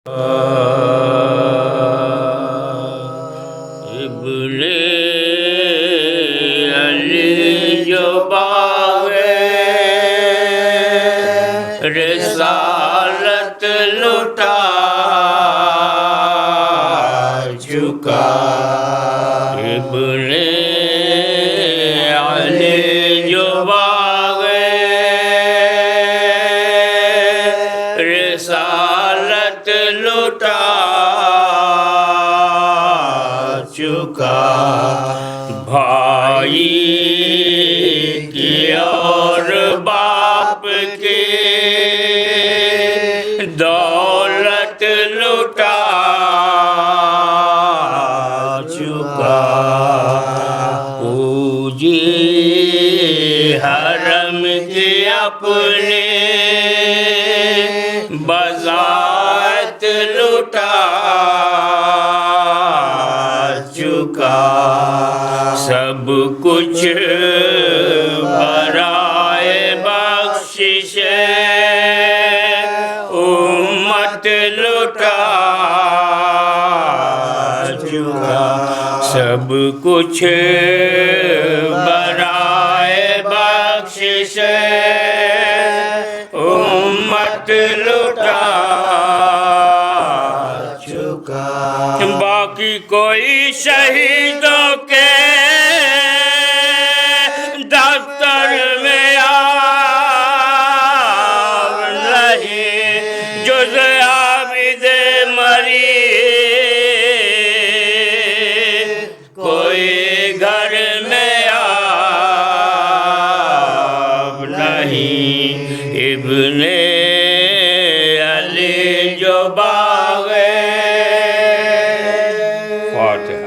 ابن علی جو باغِ رسالت لٹا چکا، ابن علی جو باغِ رسالت لٹا چکا، بھائی کی اور باپ کی دولت لٹا چکا، پوجی حرم کی اپنے بذات لٹا چکا، سب کچھ برائے بخشش امت لٹا چکا، سب کچھ برائے بخشش امت لٹا چکا، باقی کوئی شہیدوں کے دفتر میں نہیں، جز عابد مری کوئی گھر میں آب نہیں، ابن علی جو باغِ فاتحہ۔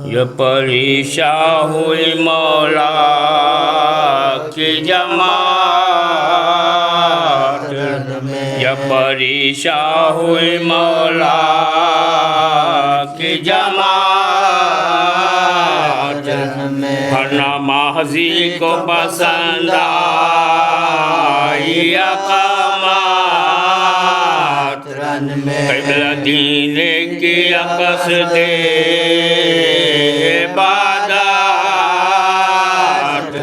یہ پریشان ہوئی مولا کی جماعت، یہ پریشان ہوئی مولا کی جماعت، ورنہ ماضی کو پسند آئی اقامات، قبلہ دین کی قصد عبادات،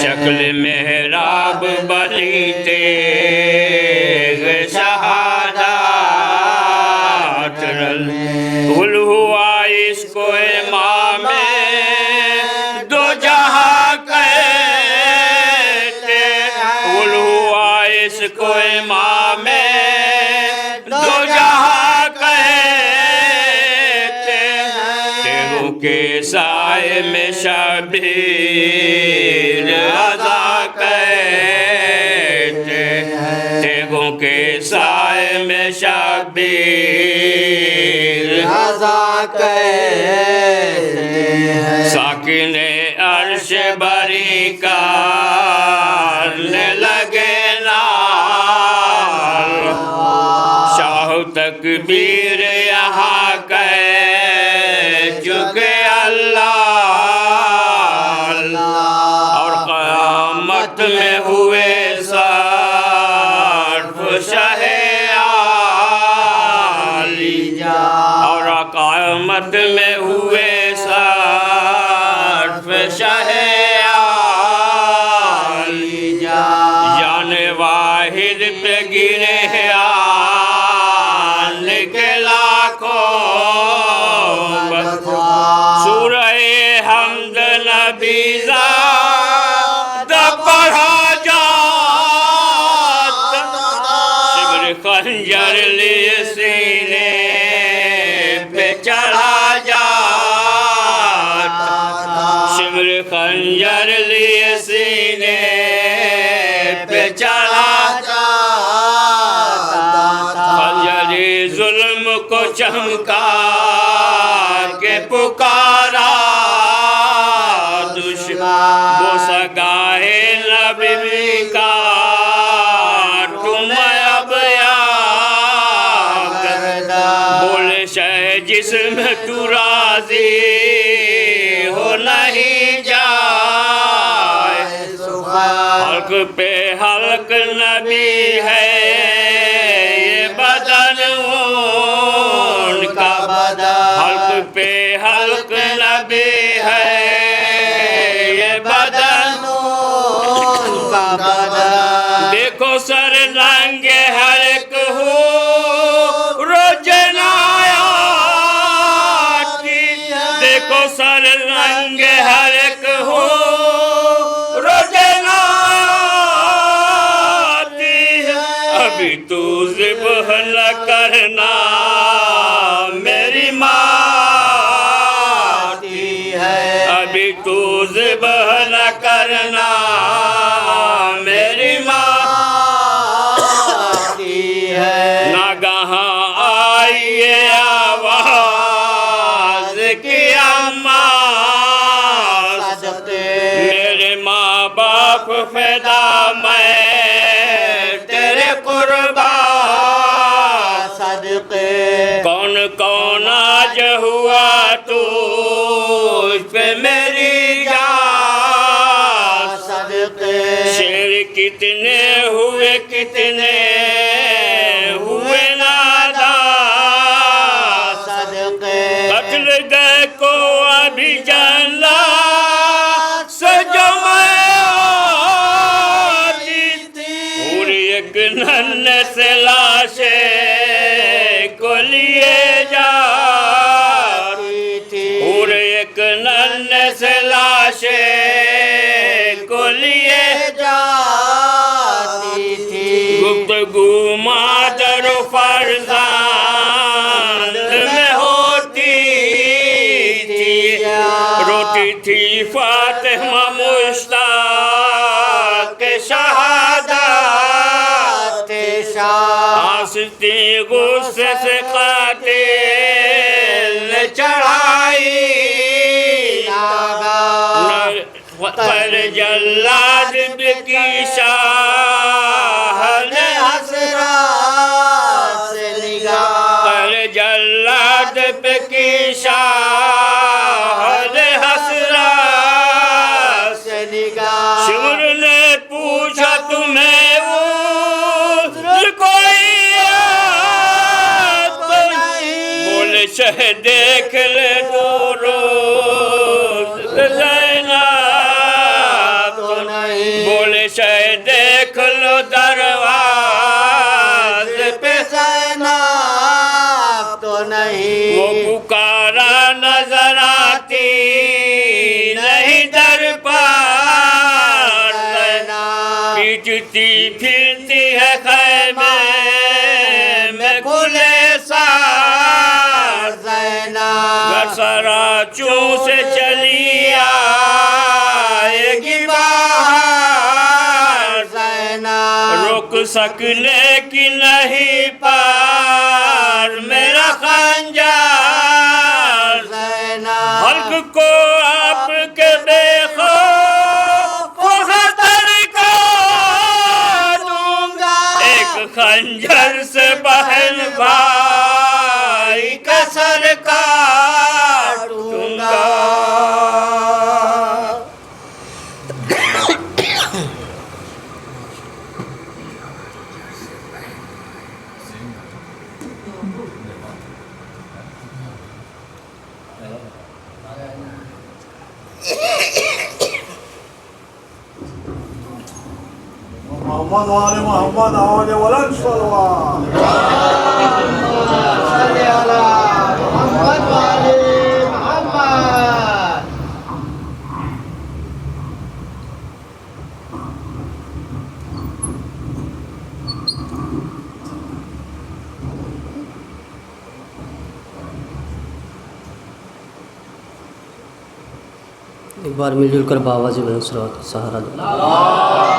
شکل محراب بلی تیغ شہادات، قل ہوا اس کو امام دو جہاں کہتے، قل ہوا اس کو امام دو جہاں کہتے، تیغوں کے سائے میں شبیر رضا کہتے، تیغوں کے سائے میں شبیر رضا کہتے، ساکن عرش بری کرنے لگے نال، شاہ تکبیر یہاں کہہ چکے اللہ، اور قیامت میں ہوئے صرف شہ عالی، اور قیامت میں ہوئے صرف شہ عالی، جان واحد پہ گرے آن کے لاکھوں، سورہ حمد نبی زادہ پڑھا جاتا، شبر خنجر لیے سینے پہ چڑھا جاتا، شبر خنجر لیے سینے پہ چڑھا جاتا، خنجر ظلم کو چمکا پکارا دشمن بوسہ گاہے نبی کا تم اب یاد بولے شہ جسم تو راضی ہو نہیں جائے حلق پہ حلق نبی ہے یہ بدن ان کا حلق پہ حلق نبی ہے یہ بدن ان کا دیکھو سر ننگے ہر ایک ہو روجنایات کی دیکھو سر ننگے ہر ایک ہو روجنایات ابھی تو ذبح نہ کرنا میری ماں ابھی تو ذبح نہ کرنا میری ماں ناگہاں آئی یہ آواز کہ اماں میرے ماں باپ فدا میں تیرے قربان کون کون آج ہوا تو اس پہ میری جان شیر کتنے ہوئے نادان قتل گئے کو ابھی جلا سجو میں پوری ایک ننھے سے لاشے کو لیے جا پورے ایک ننھے سے لاشے کو لیے جاتی تھی گفتگو مادر و فرزند میں ہوتی تھی روتی تھی فاطمہ مشتاق شہادت ہنستی غصے سے قاتل نے چڑھائی پر جلاد کی شاہ نے حسرات سے نگاہ پر جلاد کی شاہ نے حسرات سے نگاہ شمر نے پوچھا تمہیں عذر کوئی تو نہیں بولے شہ دیکھ لے دو روز بولے شہ دیکھ لو دروازے پہ زینب تو نہیں وہ پکارا نظر آتی نہیں در پر زینب پیٹتی پھرتی ہے خیمے میں کھلے سار زینب گھسرا چوں سے چلی آئے گی باہر زینب رک سکنے کی نہیں پار میرا خنجر زینب حلق کو آپ کے بے خوف و خطر کا دوں گا ایک خنجر سے بہن بھائی کا سر کاٹوں گا محمد وآل محمد آل ولد صلوات صلی علی محمد وآل محمد ایک بار مل جل کر بابا جی بہن صلوات سہارا دو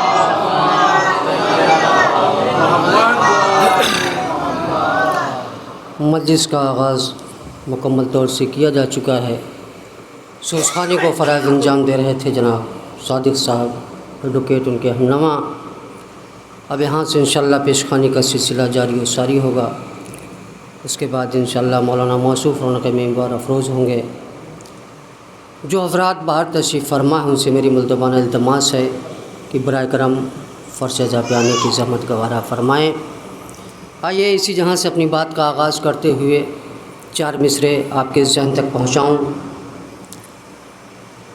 مجلس کا آغاز مکمل طور سے کیا جا چکا ہے، سو اس خانے کو فرائض انجام دے رہے تھے جناب صادق صاحب ایڈوکیٹ ان کے ہمنما۔ اب یہاں سے انشاءاللہ پیش خانی کا سلسلہ جاری و ساری ہوگا، اس کے بعد انشاءاللہ مولانا موصوف رونق ممبر افروز ہوں گے۔ جو حضرات باہر تشریف فرما ہیں ان سے میری ملتبانہ التماس ہے کہ برائے کرم فرش جا پہ آنے کی زحمت گوارہ فرمائیں۔ آئیے اسی جہاں سے اپنی بات کا آغاز کرتے ہوئے 4 مصرے آپ کے ذہن تک پہنچاؤں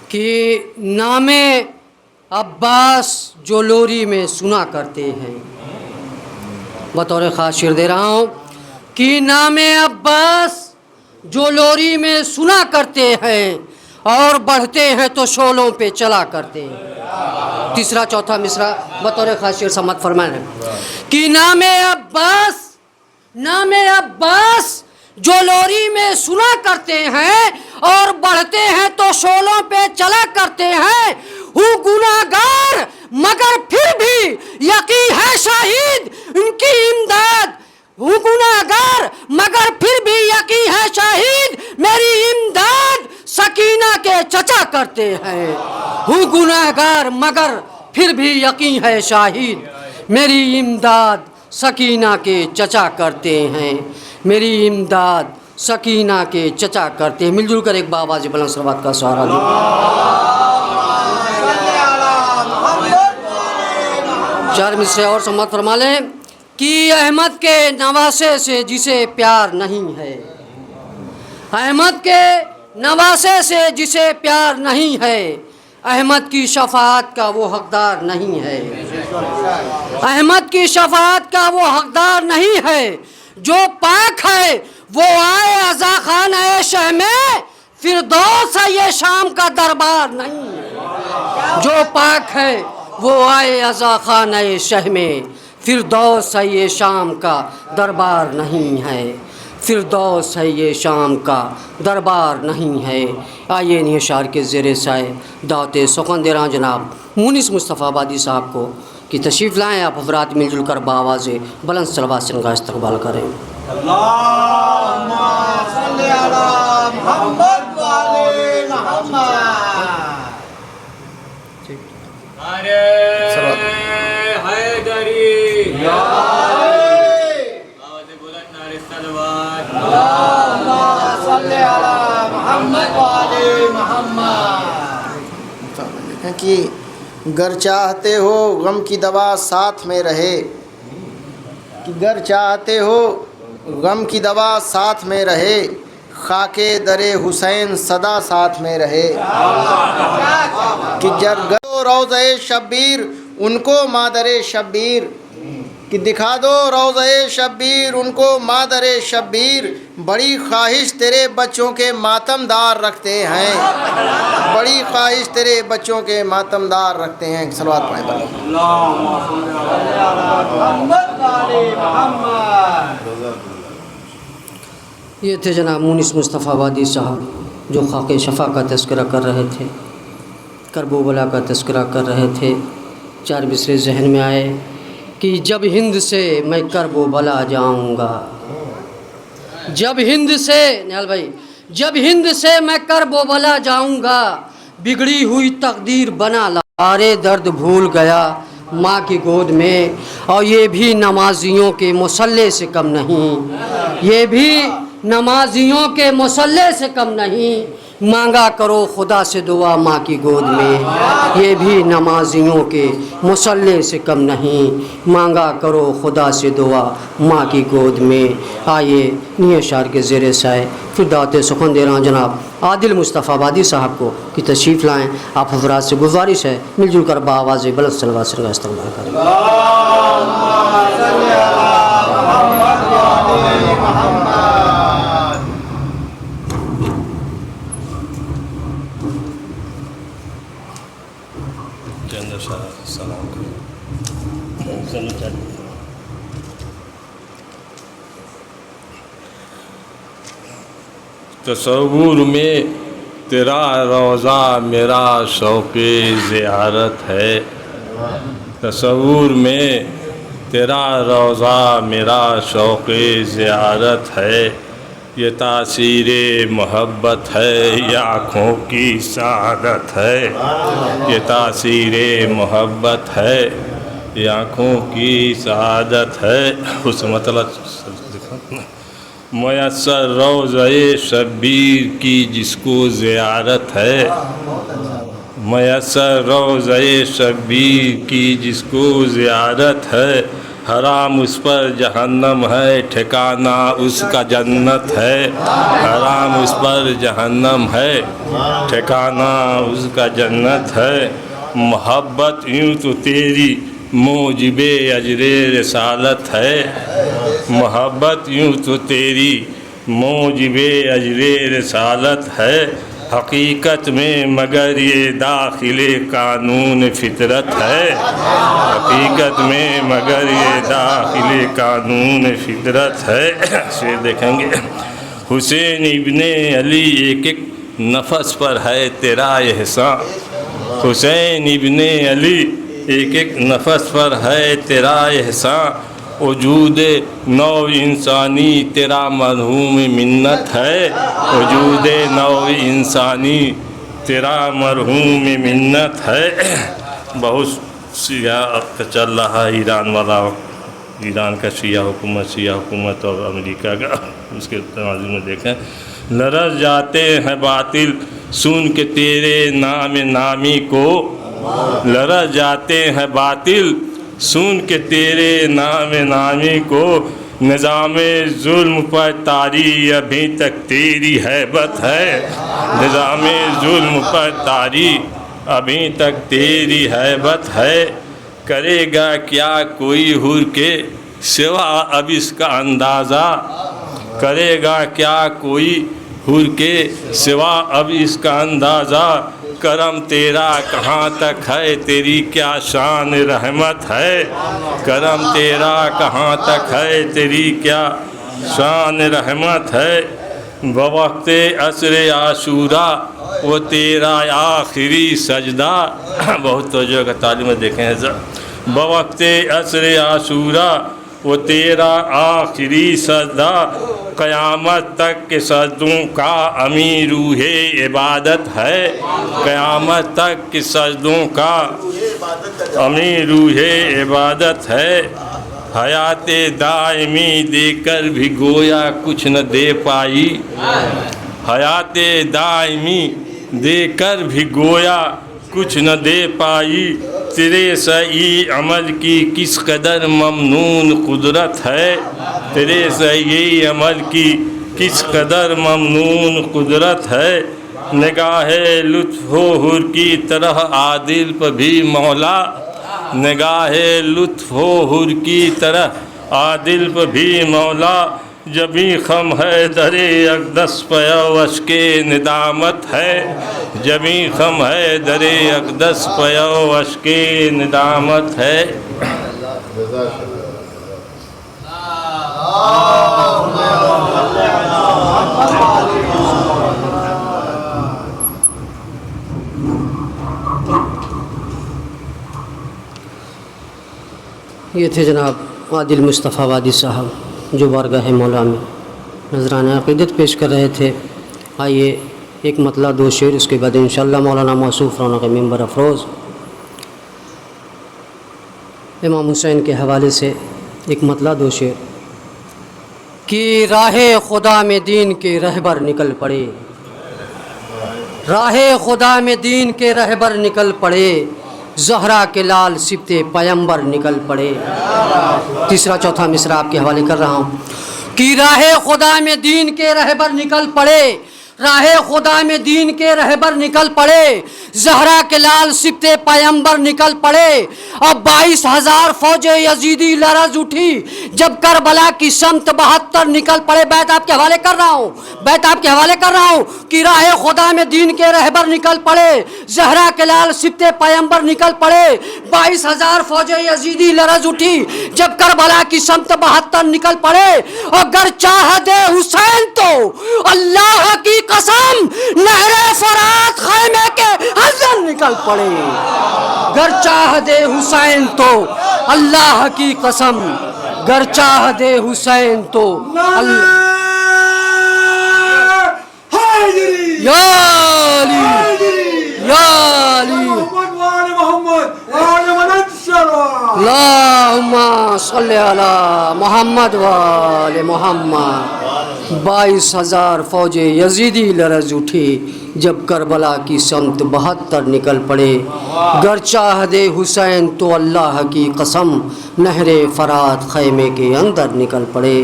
کہ نام عباس جو لوری میں سنا کرتے ہیں، بطور خاص شعر دے رہا ہوں کہ نام عباس جو لوری میں سنا کرتے ہیں اور بڑھتے ہیں تو شعلوں پہ چلا کرتے ہیں۔ تیسرا چوتھا مصرع بطور خاص شعر سماعت فرمائیں کہ نام عباس جو لوری میں سنا کرتے ہیں اور بڑھتے ہیں تو شعلوں پہ چلا کرتے ہیں، ہوں گناہگار مگر پھر بھی یقین ہے شاہد ان کی امداد، ہوں گناہگار مگر پھر بھی یقین ہے شاہد میری امداد سکینہ کے چچا کرتے ہیں۔ ہوں گناہگار مگر پھر بھی یقین ہے شاہد میری امداد سکینہ کے چچا کرتے ہیں، میری امداد سکینہ کے چچا کرتے ہیں۔ مل جل کر ایک باواز بلند صلوات کا سہارا دیں۔ 4 مصرے اور سماعت فرما لیں کہ احمد کے نواسے سے جسے پیار نہیں ہے، احمد کے نواسے سے جسے پیار نہیں ہے، احمد کی شفاعت کا وہ حقدار نہیں ہے، احمد کی شفاعت کا وہ حقدار نہیں ہے، جو پاک ہے وہ آئے عزا خانہ شہ میں، فردوس ہے یہ شام کا دربار نہیں ہے، جو پاک ہے وہ آئے عزا خانہ شہ میں، فردوس ہے یہ شام کا دربار نہیں ہے، فردوس ہے یہ شام کا دربار نہیں ہے۔ آئیے انہیں اشعار کے زیر سائے دعوت سخن دے رہا جناب مونس مصطفیٰ آبادی صاحب کو کہ تشریف لائیں، آپ حضرات مل جل کر بآواز بلند صلوات سے ان کا استقبال کریں۔ اللہم صلی علی محمد و آل محمد۔ حیدری آواز بلند نعرہ صلوات۔ اللہم صلی علی محمد و آل محمد۔ کہ گر چاہتے ہو غم کی دوا ساتھ میں رہے، کہ گر چاہتے ہو غم کی دوا ساتھ میں رہے، خاک در حسین صدا ساتھ میں رہے، کہ جرگو روضہ شبیر ان کو مادر شبیر، کہ دکھا دو روضہ شبیر ان کو مادر شبیر، بڑی خواہش تیرے بچوں کے ماتم دار رکھتے ہیں، بڑی خواہش تیرے بچوں کے ماتم دار رکھتے ہیں۔ صلوات پڑھیں بھائی۔ اللہم صلی علی محمد و آل محمد۔ یہ تھے جناب مونس مصطفیٰ آبادی صاحب جو خاک شفا کا تذکرہ کر رہے تھے، کرب و بلا کا تذکرہ کر رہے تھے۔ 4 مصرے ذہن میں آئے کہ جب ہند سے میں کرب و بلا جاؤں گا، جب ہند سے نیال بھائی، جب ہند سے میں کرب و بلا جاؤں گا، بگڑی ہوئی تقدیر بنا لا، سارے درد بھول گیا ماں کی گود میں، اور یہ بھی نمازیوں کے مصلے سے کم نہیں، یہ بھی نمازیوں کے مصلے سے کم نہیں، مانگا کرو خدا سے دعا ماں کی گود میں، یہ بھی نمازیوں کے مصلے سے کم نہیں، مانگا کرو خدا سے دعا ماں کی گود میں۔ آئیے نی اشعار کے زیر سائے پھر دعوت سخن دے رہا ہوں جناب عادل مصطفیٰ آبادی صاحب کو کہ تشریف لائیں، آپ حضرات سے گزارش ہے مل جل کر بآواز بلند صلوات سے استقبال کریں۔ اللہم صلی علی محمد و آل محمد۔ سلام تصور میں تیرا روضہ میرا شوق زیارت ہے، تصور میں تیرا روضہ میرا شوق زیارت ہے، یہ تاثیر محبت ہے یا آنکھوں کی سعادت ہے؟ یہ تاثیر محبت ہے یہ آنکھوں کی سعادت ہے؟ اس مطلب میسر روضہ شبیر کی جس کو زیارت ہے، میسر روضہ شبیر کی جس کو زیارت ہے، حرام اس پر جہنم ہے ٹھکانہ اس کا جنت ہے، حرام اس پر جہنم ہے ٹھکانہ اس کا جنت ہے۔ محبت یوں تو تیری موجب اجر رسالت ہے، محبت یوں تو تیری موجب اجر رسالت ہے، حقیقت میں مگر یہ داخل قانون فطرت ہے، حقیقت میں مگر یہ داخل قانون فطرت ہے۔ شعر دیکھیں گے، حسین ابن علی ایک ایک نفس پر ہے تیرا احسان، حسین ابن علی ایک ایک نفس پر ہے تیرا احسان، وجود نو انسانی تیرا مرحوم منت ہے، وجود نو انسانی تیرا مرحوم منت ہے۔ بہت سیاہ چل رہا ہے ایران والا، ایران کا شیعہ حکومت اور امریکہ کا، اس کے تناظر میں دیکھیں، لرز جاتے ہیں باطل سن کے تیرے نام نامی کو، لرز جاتے ہیں باطل سن کے تیرے نام نامی کو، نظام ظلم پر طاری ابھی تک تیری ہیبت ہے، نظام ظلم پر طاری ابھی تک تیری ہیبت ہے، کرے گا کیا کوئی حر کے سوا اب اس کا اندازہ، کرے گا کیا کوئی حر کے سوا اب اس کا اندازہ، کرم تیرا کہاں تک ہے تیری کیا شان رحمت ہے، کرم تیرا کہاں تک ہے تیری کیا شان رحمت ہے، بوقت عصر عاشورہ وہ تیرا آخری سجدہ، بہت توجہ کا تعلیم دیکھیں بوقت عصر عاشورہ وہ تیرا آخری سجدہ، قیامت تک کے سجدوں کا امیر روح عبادت ہے، قیامت تک کے سجدوں کا امیر روح عبادت ہے، حیات دائمی دے کر بھی گویا کچھ نہ دے پائی، حیات دائمی دے کر بھی گویا کچھ نہ دے پائی، تیرے سعی عمل کی کس قدر ممنون قدرت ہے، تیرے سعی عمل کی کس قدر ممنون قدرت ہے، نگاہ لطف و حر کی طرح عادل پر بھی مولا، نگاہ لطف و حر کی طرح عادل پر بھی مولا، جبھی خم ہے در اقدس پیوش کے ندامت ہے، جبھی خم ہے در اقدس پیوش کے ندامت ہے۔ یہ تھے جناب عادل مصطفیٰ وادی صاحب جو بارگاہ مولا میں نذرانہ عقیدت پیش کر رہے تھے۔ آئیے ایک مطلع دو شعر، اس کے بعد انشاءاللہ مولانا موصوف رونق ممبر افروز امام حسین کے حوالے سے ایک مطلع دو شعر۔ کہ راہ خدا میں دین کے رہبر نکل پڑے، راہ خدا میں دین کے رہبر نکل پڑے، زہرا کے لال سبط پیمبر نکل پڑے۔ تیسرا چوتھا مصرع آپ کے حوالے کر رہا ہوں۔ کہ راہ خدا میں دین کے رہبر نکل پڑے، راہ خدا میں دین کے رہبر نکل پڑے، زہرا کے لال سبط پیمبر نکل پڑے، اب 22,000 فوج یزیدی لرز اٹھی جب کربلا کی سمت 72 نکل پڑے۔ بیت آپ کے حوالے کر رہا ہوں، بیت آپ کے حوالے کر رہا ہوں کہ راہ خدا میں دین کے رہبر نکل پڑے، زہرا کے لال سبط پیمبر نکل پڑے، 22,000 فوج یزیدی لرز اٹھی جب کربلا کی سمت 72 نکل پڑے، اگر چاہ دے حسین تو اللہ کی قسم نہر فرات خیمے کے حضر نکل پڑے، گر چاہ دے حسین تو اللہ کی قسم، گر چاہ دے حسین تو اللہ یا علی یا علی محمد وآل محمد وآل من انصروا اللہم صلی علی محمد وآل محمد 22,000 فوج یزیدی لرز اٹھی جب کربلا کی سمت 72 نکل پڑے. گر چاہ دے حسین تو اللہ کی قسم نہر فرات خیمے کے اندر نکل پڑے.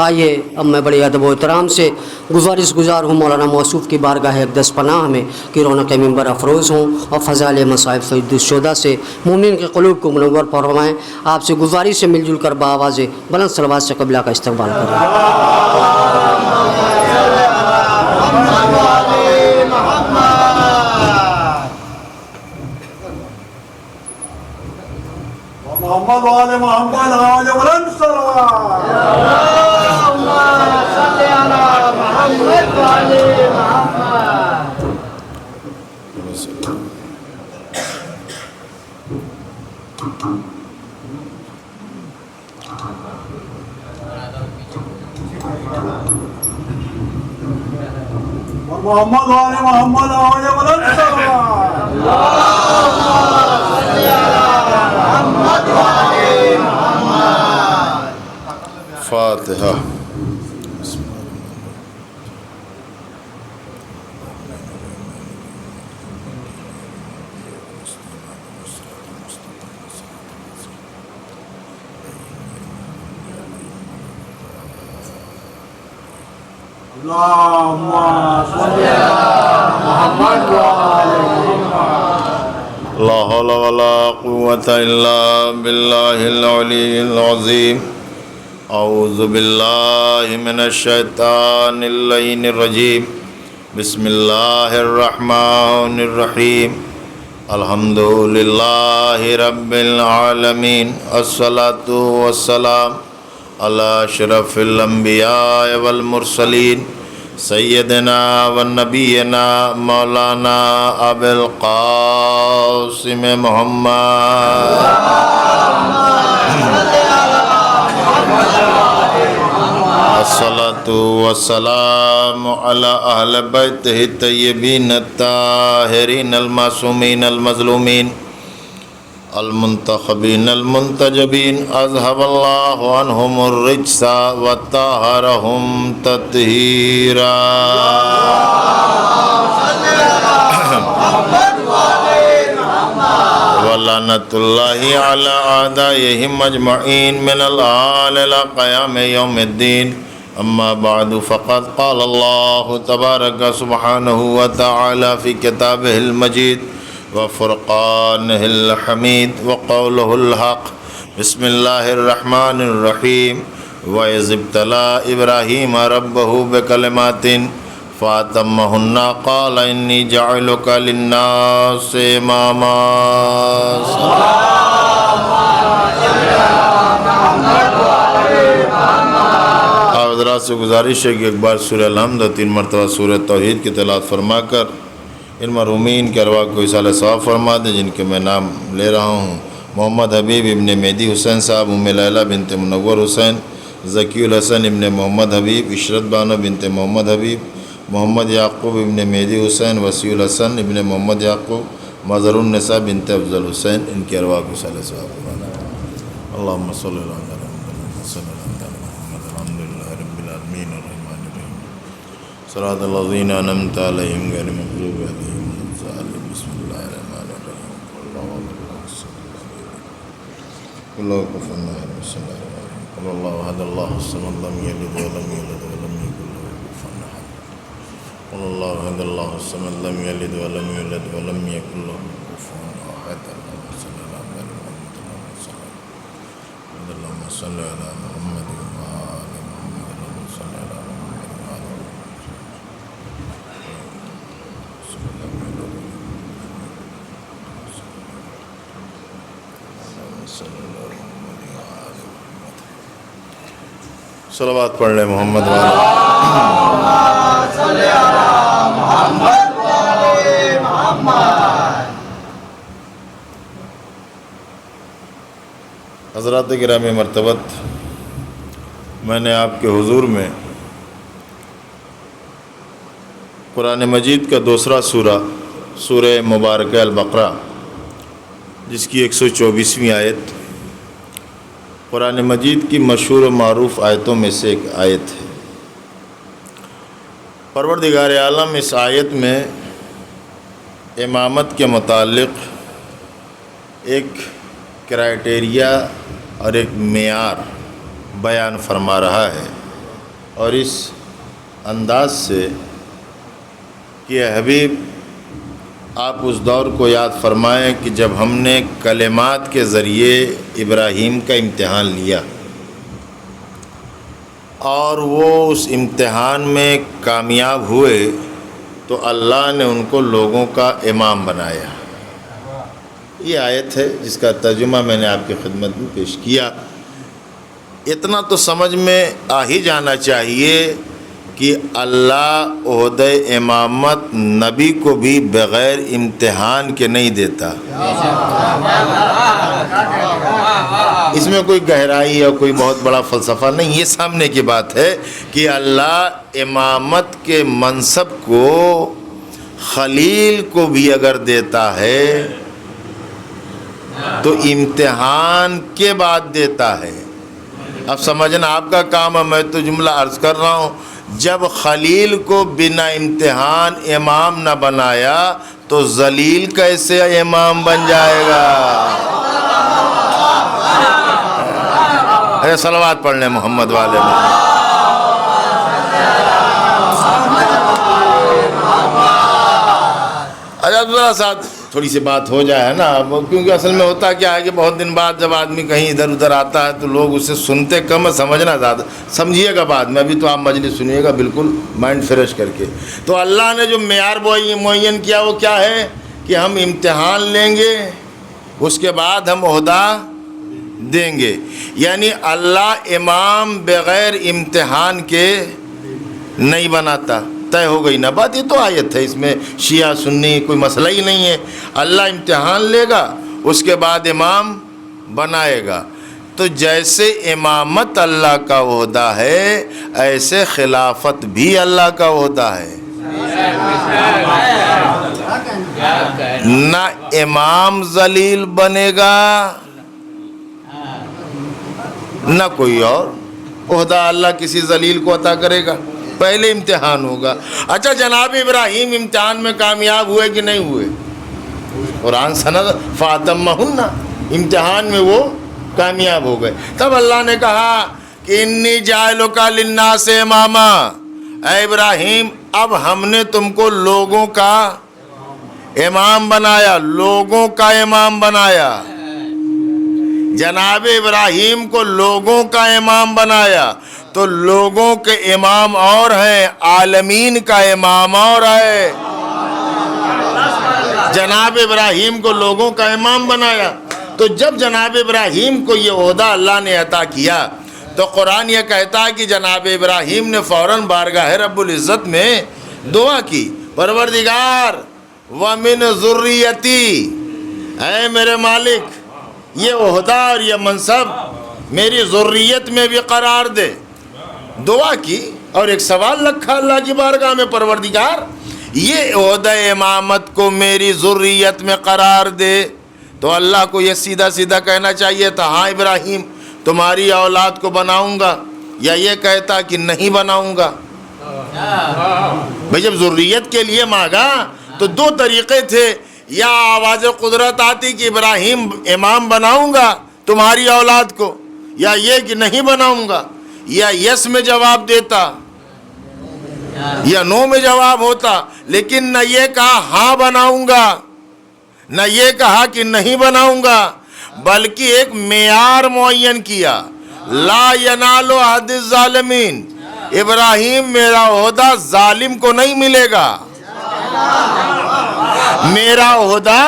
آئیے اب میں بڑے ادب و احترام سے گزار ہوں مولانا موصوف کی بارگاہ اقدس پناہ میں کہ رونق منبر افروز ہوں اور فضائل مصائب سید الشہداء سے مومنین کے قلوب کو منور فرمائیں. آپ سے گزارش سے مل جل کر بآواز بلند صلوات سے قبلہ کا استقبال کریں. محمد وآل محمد وآل من انصروا اللهم صل على محمد وآل محمد. محمد وآل محمد وآل من انصروا فاتحہ. اللهم صل على محمد وآل محمد. لا حول ولا قوة إلا بالله العلي العظيم. اعوذ باللہ من الشیطان اللعین الرجیم. بسم اللہ الرحمن الرحیم. الحمد للہ رب العالمین. الصلاة والسلام علی اشرف الانبیاء والمرسلین سیدنا ونبینا مولانا ابی القاسم محمد الصلاة والسلام على أهل بيته الطيبين الطاهرين المعصومين المظلومين المنتخبين المنتجبين أذهب الله عنهم الرجس وطهرهم تطهيرا. ولعنة الله على أعدائهم أجمعين من الآن إلى قيام يوم الدين. أما بعد فقد قال الله تبارك سبحانه وتعالى في كتابه المجيد وفرقانه الحميد وقوله الحق. بسم الله الرحمن الرحيم. وإذ ابتلى إبراهيم ربه بكلمات فأتمهن قال إني جعلك للناس إماما. حضرات سے گزارش ہے کہ ایک بار سورہ الحمد اور 3 مرتبہ سورہ توحید کی تلاوت فرما کر ان مرحومین کے ارواح کو اصالہ ثواب فرما دیں جن کے میں نام لے رہا ہوں. محمد حبیب ابن مہدی حسین صاحب، ام لیلہ بنت منور حسین، ذکی الحسن ابن محمد حبیب، عشرت بانو بنت محمد حبیب، محمد یعقوب ابن مہدی حسین، وسیع الحسن ابن محمد یعقوب، مظہر النساء بنت افضل حسین. ان کے ارواح کو اصالہ ثواب فرما دیں. اللہم صلی اللہ علیہ وسلم. الحمد للہ رب العالمین الرحمن الرحیم. صراط الذین انعمت علیہم غیر المغضوب علیہم ولا الضالین. بسم اللہ الرحمن الرحیم. قل اللہ کفر احد. بسم اللہ الرحمن الرحیم. قل اللہ احد اللہ الصمد لم یلد ولم یولد ولم یکن له کفوا احد. قل اللہ احد اللہ الصمد لم یلد ولم یولد ولم یکن له کفوا احد. اللہم صل علی محمد وآل محمد. اللہم صل علی محمد وآل محمد. صلوات پڑھ لیں محمد وآل حضرات گرامی مرتبت. میں نے آپ کے حضور میں قرآن مجید کا دوسرا سورہ سورہ مبارکہ البقرہ، جس کی 124ویں آیت قرآن مجید کی مشہور و معروف آیتوں میں سے ایک آیت ہے۔ پروردگار عالم اس آیت میں امامت کے متعلق ایک کرائٹیریا اور ایک معیار بیان فرما رہا ہے، اور اس انداز سے کہ حبیب آپ اس دور کو یاد فرمائیں کہ جب ہم نے کلمات کے ذریعے ابراہیم کا امتحان لیا اور وہ اس امتحان میں کامیاب ہوئے تو اللہ نے ان کو لوگوں کا امام بنایا۔ یہ آیت ہے جس کا ترجمہ میں نے آپ کی خدمت میں پیش کیا۔ اتنا تو سمجھ میں آ ہی جانا چاہیے کہ اللہ عہدہ امامت نبی کو بھی بغیر امتحان کے نہیں دیتا۔ اس میں کوئی گہرائی یا کوئی بہت بڑا فلسفہ نہیں، یہ سامنے کی بات ہے کہ اللہ امامت کے منصب کو خلیل کو بھی اگر دیتا ہے تو امتحان کے بعد دیتا ہے۔ اب سمجھنا آپ کا کام ہے، میں تو جملہ عرض کر رہا ہوں۔ جب خلیل کو بنا امتحان امام نہ بنایا تو ذلیل کیسے امام بن جائے گا؟ ارے صلوات پڑھ لیں محمد والے میں۔ اچھا ذرا ساتھ تھوڑی سی بات ہو جائے ہے نا، کیونکہ اصل میں ہوتا کیا ہے کہ بہت دن بعد جب آدمی کہیں ادھر ادھر آتا ہے تو لوگ اسے سنتے کم ہے، سمجھنا زیادہ۔ سمجھیے گا بعد میں، ابھی تو آپ مجلس سنیے گا بالکل مائنڈ فریش کر کے۔ تو اللہ نے جو معیار معین کیا وہ کیا ہے کہ ہم امتحان لیں گے، اس کے بعد ہم عہدہ دیں گے۔ یعنی اللہ امام بغیر امتحان کے نہیں بناتا۔ طے ہو گئی نا بات، یہ تو آیت ہے، اس میں شیعہ سنی کوئی مسئلہ ہی نہیں ہے۔ اللہ امتحان لے گا، اس کے بعد امام بنائے گا۔ تو جیسے امامت اللہ کا عہدہ ہے ایسے خلافت بھی اللہ کا عہدہ ہے۔ نہ امام ذلیل بنے گا نہ کوئی اور عہدہ اللہ کسی ذلیل کو عطا کرے گا، پہلے امتحان ہوگا۔ اچھا جناب ابراہیم امتحان میں کامیاب ہوئے کہ نہیں ہوئے؟ قرآن سند فاتمہن، امتحان میں وہ کامیاب ہو گئے۔ تب اللہ نے کہا کہ انی جاعلک للناس اماما، اے ابراہیم اب ہم نے تم کو لوگوں کا امام بنایا، لوگوں کا امام بنایا۔ جناب ابراہیم کو لوگوں کا امام بنایا تو لوگوں کے امام اور ہیں، عالمین کا امام اور ہے۔ جناب ابراہیم کو لوگوں کا امام بنایا، تو جب جناب ابراہیم کو یہ عہدہ اللہ نے عطا کیا تو قرآن یہ کہتا ہے کہ جناب ابراہیم نے فوراً بارگاہ رب العزت میں دعا کی، پروردگار وَمِن ذُرِّيَّتِي، اے میرے مالک یہ عہدہ اور یہ منصب میری ذریت میں بھی قرار دے۔ دعا کی اور ایک سوال رکھا اللہ کی بارگاہ میں، پروردگار یہ عہدہ امامت کو میری ذریت میں قرار دے۔ تو اللہ کو یہ سیدھا سیدھا کہنا چاہیے تھا ہاں ابراہیم تمہاری اولاد کو بناؤں گا، یا یہ کہتا کہ نہیں بناؤں گا؟ بھئی جب ذریت کے لیے مانگا تو دو طریقے تھے، یا آواز قدرت آتی کہ ابراہیم امام بناؤں گا تمہاری اولاد کو، یا یہ کہ نہیں بناؤں گا، یا یس میں جواب دیتا یا نو میں جواب ہوتا، لیکن نہ یہ کہا ہاں بناؤں گا نہ یہ کہا کہ نہیں بناؤں گا، بلکہ ایک معیار معین کیا، لا ینال عہد الظالمین، ابراہیم میرا عہدہ ظالم کو نہیں ملے گا، میرا عہدہ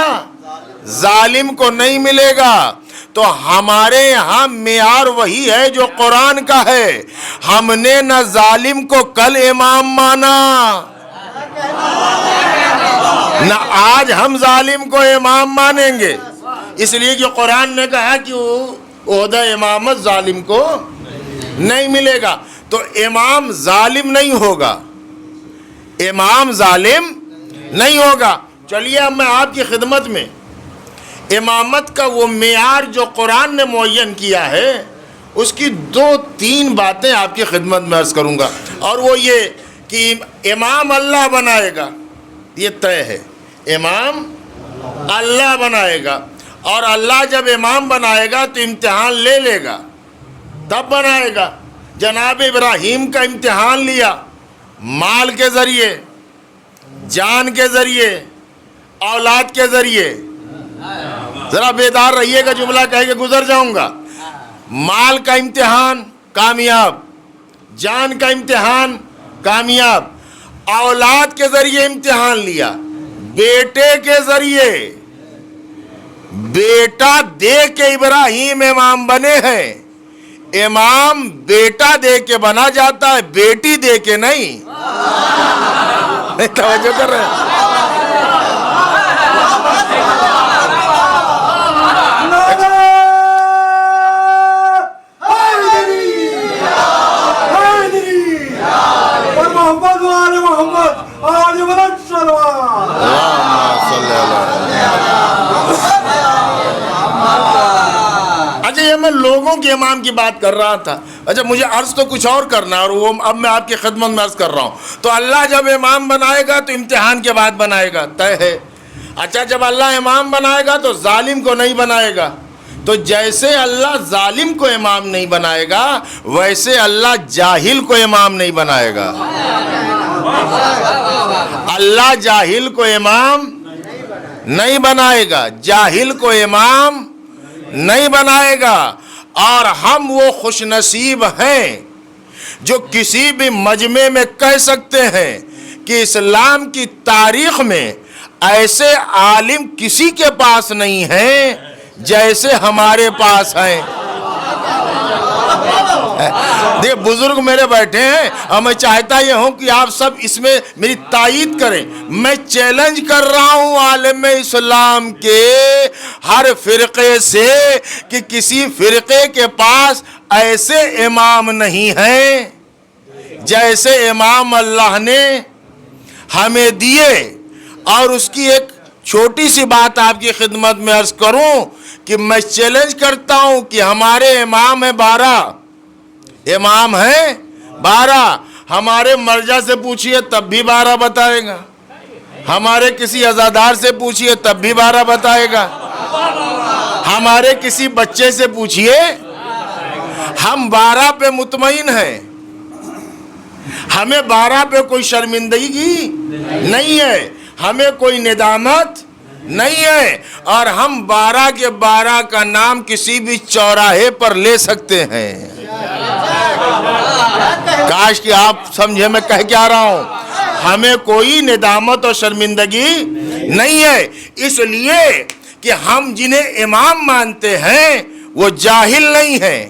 ظالم کو نہیں ملے گا۔ تو ہمارے یہاں معیار وہی ہے جو قرآن کا ہے، ہم نے نہ ظالم کو کل امام مانا نہ آج ہم ظالم کو امام مانیں گے، اس لیے کہ قرآن نے کہا کہ عہدہ امامت ظالم کو نہیں ملے گا۔ تو امام ظالم نہیں ہوگا، امام ظالم نہیں ہوگا۔ چلیے اب میں آپ کی خدمت میں امامت کا وہ معیار جو قرآن نے معین کیا ہے اس کی 2-3 باتیں آپ کی خدمت میں عرض کروں گا، اور وہ یہ کہ امام اللہ بنائے گا، یہ طے ہے، امام اللہ بنائے گا، اور اللہ جب امام بنائے گا تو امتحان لے لے گا، تب بنائے گا۔ جناب ابراہیم کا امتحان لیا، مال کے ذریعے، جان کے ذریعے، اولاد کے ذریعے۔ ذرا بیدار رہیے گا، جملہ کہہ کے گزر جاؤں گا۔ مال کا امتحان کامیاب، جان کا امتحان کامیاب، اولاد کے ذریعے امتحان لیا، بیٹے کے ذریعے، بیٹا دے کے ابراہیم امام بنے ہیں۔ امام بیٹا دے کے بنا جاتا ہے، بیٹی دے کے نہیں۔ توجہ کر رہے ہیں؟ اچھا یہ میں لوگوں کے امام کی بات کر رہا تھا، اچھا مجھے عرض تو کچھ اور کرنا، اور وہ اب میں آپ کی خدمت میں عرض کر رہا ہوں۔ تو اللہ جب امام بنائے گا تو امتحان کے بعد بنائے گا، طے ہے۔ اچھا جب اللہ امام بنائے گا تو ظالم کو نہیں بنائے گا، تو جیسے اللہ ظالم کو امام نہیں بنائے گا ویسے اللہ جاہل کو امام نہیں بنائے گا۔ اللہ جاہل کو امام نہیں بنائے گا، جاہل کو امام نہیں بنائے گا۔ اور ہم وہ خوش نصیب ہیں جو کسی بھی مجمع میں کہہ سکتے ہیں کہ اسلام کی تاریخ میں ایسے عالم کسی کے پاس نہیں ہیں جیسے ہمارے پاس ہیں۔ دیکھ بزرگ میرے بیٹھے ہیں، اور میں چاہتا یہ ہوں کہ آپ سب اس میں میری تائید کریں۔ میں چیلنج کر رہا ہوں عالم اسلام کے ہر فرقے سے کہ کسی فرقے کے پاس ایسے امام نہیں ہیں جیسے امام اللہ نے ہمیں دیے۔ اور اس کی ایک چھوٹی سی بات آپ کی خدمت میں عرض کروں کہ میں چیلنج کرتا ہوں کہ ہمارے امام ہیں 12، امام ہیں 12۔ ہمارے مرجع سے پوچھئے تب بھی 12 بتائے گا، ہمارے کسی عزادار سے پوچھئے تب بھی 12 بتائے گا، ہمارے کسی بچے سے پوچھئے، ہم 12 پہ مطمئن ہیں، ہمیں 12 پہ کوئی شرمندگی نہیں ہے، ہمیں کوئی ندامت نہیں ہے، اور ہم 12 کے 12 کا نام کسی بھی چوراہے پر لے سکتے ہیں۔ کاش کہ آپ سمجھے میں کہہ کیا رہا ہوں۔ ہمیں کوئی ندامت اور شرمندگی نہیں ہے، اس لیے کہ ہم جنہیں امام مانتے ہیں وہ جاہل نہیں ہیں،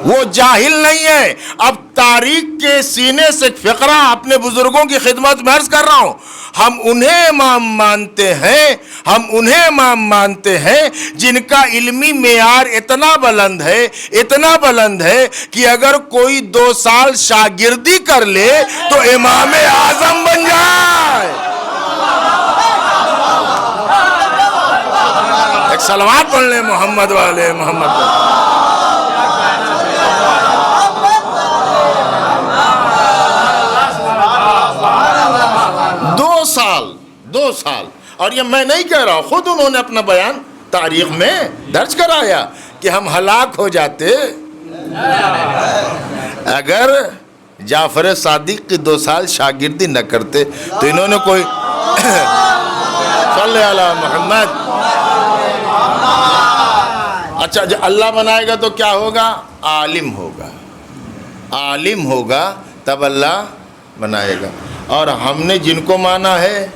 وہ جاہل نہیں ہے۔ اب تاریخ کے سینے سے فقرہ اپنے بزرگوں کی خدمت میں عرض کر رہا ہوں، ہم انہیں امام مانتے ہیں، ہم انہیں امام مانتے ہیں جن کا علمی معیار اتنا بلند ہے، اتنا بلند ہے کہ اگر کوئی 2 سال شاگردی کر لے تو امام اعظم بن جائے۔ ایک صلوات پڑھ لیں محمد والے محمد پر۔ 2 سال، اور یہ میں نہیں کہہ رہا ہوں، خود انہوں نے اپنا بیان تاریخ میں درج کرایا کہ ہم ہلاک ہو جاتے اگر جعفر صادق کی 2 سال شاگردی نہ کرتے۔ تو انہوں نے کوئی صلی علی محمد۔ اچھا جو اللہ بنائے گا تو کیا ہوگا؟ عالم ہوگا، عالم ہوگا تب اللہ بنائے گا۔ اور ہم نے جن کو مانا ہے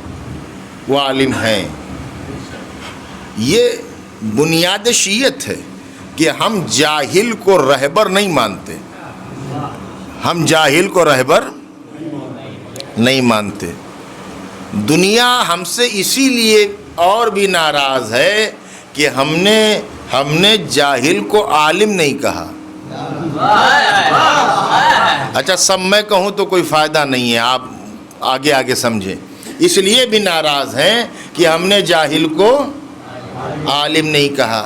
وہ عالم ہیں۔ یہ بنیاد شیعت ہے کہ ہم جاہل کو رہبر نہیں مانتے، ہم جاہل کو رہبر نہیں مانتے۔ دنیا ہم سے اسی لیے اور بھی ناراض ہے کہ ہم نے جاہل کو عالم نہیں کہا۔ اچھا سب میں کہوں تو کوئی فائدہ نہیں ہے، آپ آگے آگے سمجھیں. اس لیے بھی ناراض ہیں کہ ہم نے جاہل کو عالم نہیں کہا.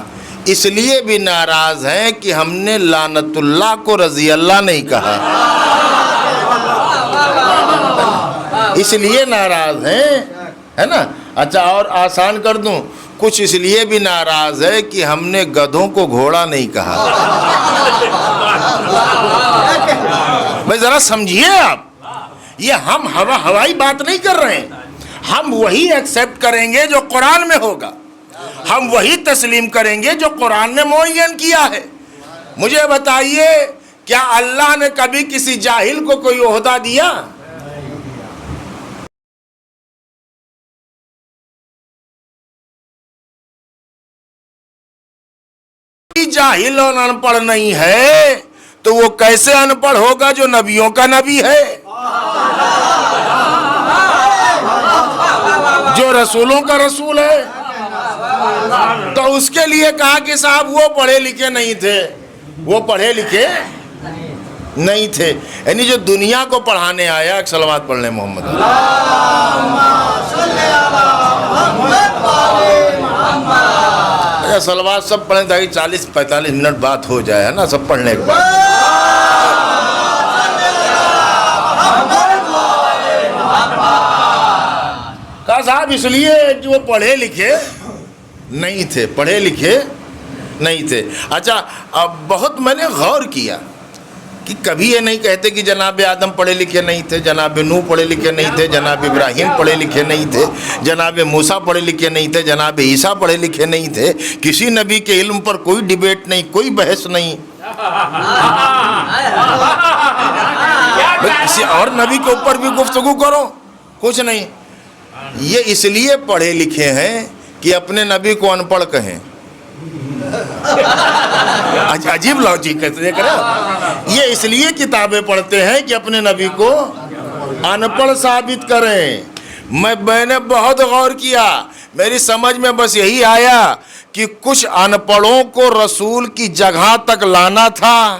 اس لیے بھی ناراض ہیں کہ ہم نے لعنت اللہ کو رضی اللہ نہیں کہا. اس لیے ناراض ہیں، ہے نا. اچھا اور آسان کر دوں، کچھ اس لیے بھی ناراض ہے کہ ہم نے گدھوں کو گھوڑا نہیں کہا. بھائی ذرا سمجھیے آپ، یہ ہم ہوائی بات نہیں کر رہے ہیں. ہم وہی ایکسیپٹ کریں گے جو قرآن میں ہوگا، ہم وہی تسلیم کریں گے جو قرآن نے معین کیا ہے. مجھے بتائیے کیا اللہ نے کبھی کسی جاہل کو کوئی عہدہ دیا؟ جاہل اور ان پڑھ نہیں ہے تو وہ کیسے ان پڑھ ہوگا جو نبیوں کا نبی ہے، جو رسولوں کا رسول ہے؟ تو اس کے لیے کہا کہ صاحب وہ پڑھے لکھے نہیں تھے، وہ پڑھے لکھے نہیں تھے. یعنی جو دنیا کو پڑھانے آیا. ایک صلوات پڑھ لیں محمد. صلوات سب پڑھیں تاکہ 40-45 منٹ بات ہو جائے، ہے نا. سب پڑھنے کے بعد کہا صاحب اس لیے کہ وہ پڑھے لکھے نہیں تھے، پڑھے لکھے نہیں تھے. اچھا اب بہت میں نے غور کیا کہ کبھی یہ نہیں کہتے کہ جناب آدم پڑھے لکھے نہیں تھے، جناب نوح پڑھے لکھے نہیں تھے، جناب ابراہیم پڑھے لکھے نہیں تھے، جناب موسیٰ پڑھے لکھے نہیں تھے، جناب عیسیٰ پڑھے لکھے نہیں تھے. کسی نبی کے علم پر کوئی ڈیبیٹ نہیں، کوئی بحث نہیں. کسی اور نبی کے اوپر بھی گفتگو کرو، کچھ نہیں. یہ اس لیے پڑھے لکھے ہیں کہ اپنے نبی کو ان پڑھ کہیں. عجیب لاجک ہے، دیکھ رہے ہو. یہ اس لیے کتابیں پڑھتے ہیں کہ اپنے نبی کو ان پڑھ ثابت کریں. میں نے بہت غور کیا، میری سمجھ میں بس یہی آیا کہ کچھ ان پڑھوں کو رسول کی جگہ تک لانا تھا،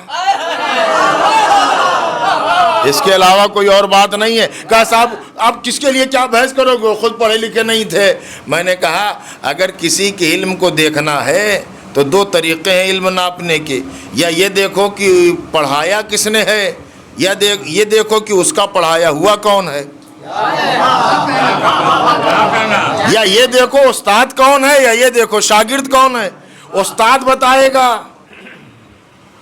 اس کے علاوہ کوئی اور بات نہیں ہے. کہا صاحب آپ کس کے لیے کیا بحث کرو گے، خود پڑھے لکھے نہیں تھے. میں نے کہا اگر کسی کے علم کو دیکھنا ہے تو دو طریقے ہیں علم ناپنے کے. یا یہ دیکھو کہ پڑھایا کس نے ہے، یا یہ دیکھو کہ اس کا پڑھایا ہوا کون ہے. یا یہ دیکھو استاد کون ہے، یا یہ دیکھو شاگرد کون ہے. استاد بتائے گا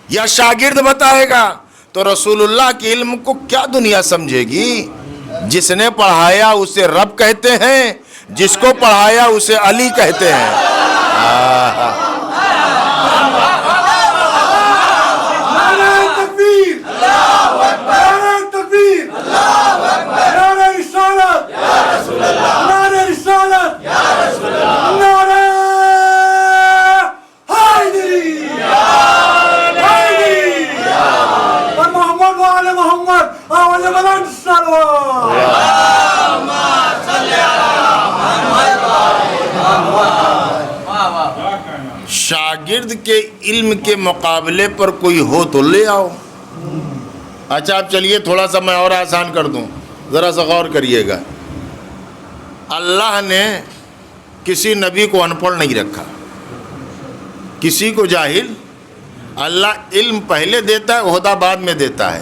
یا شاگرد بتائے گا. تو رسول اللہ کے علم کو کیا دنیا سمجھے گی؟ جس نے پڑھایا اسے رب کہتے ہیں، جس کو پڑھایا اسے علی کہتے ہیں. شاگرد کے علم کے مقابلے پر کوئی ہو تو لے آؤ. اچھا اب چلیے تھوڑا سا میں اور آسان کر دوں، ذرا سا غور کریے گا. اللہ نے کسی نبی کو ان پڑھ نہیں رکھا، کسی کو جاہل. اللہ علم پہلے دیتا ہے، عہدہ بعد میں دیتا ہے،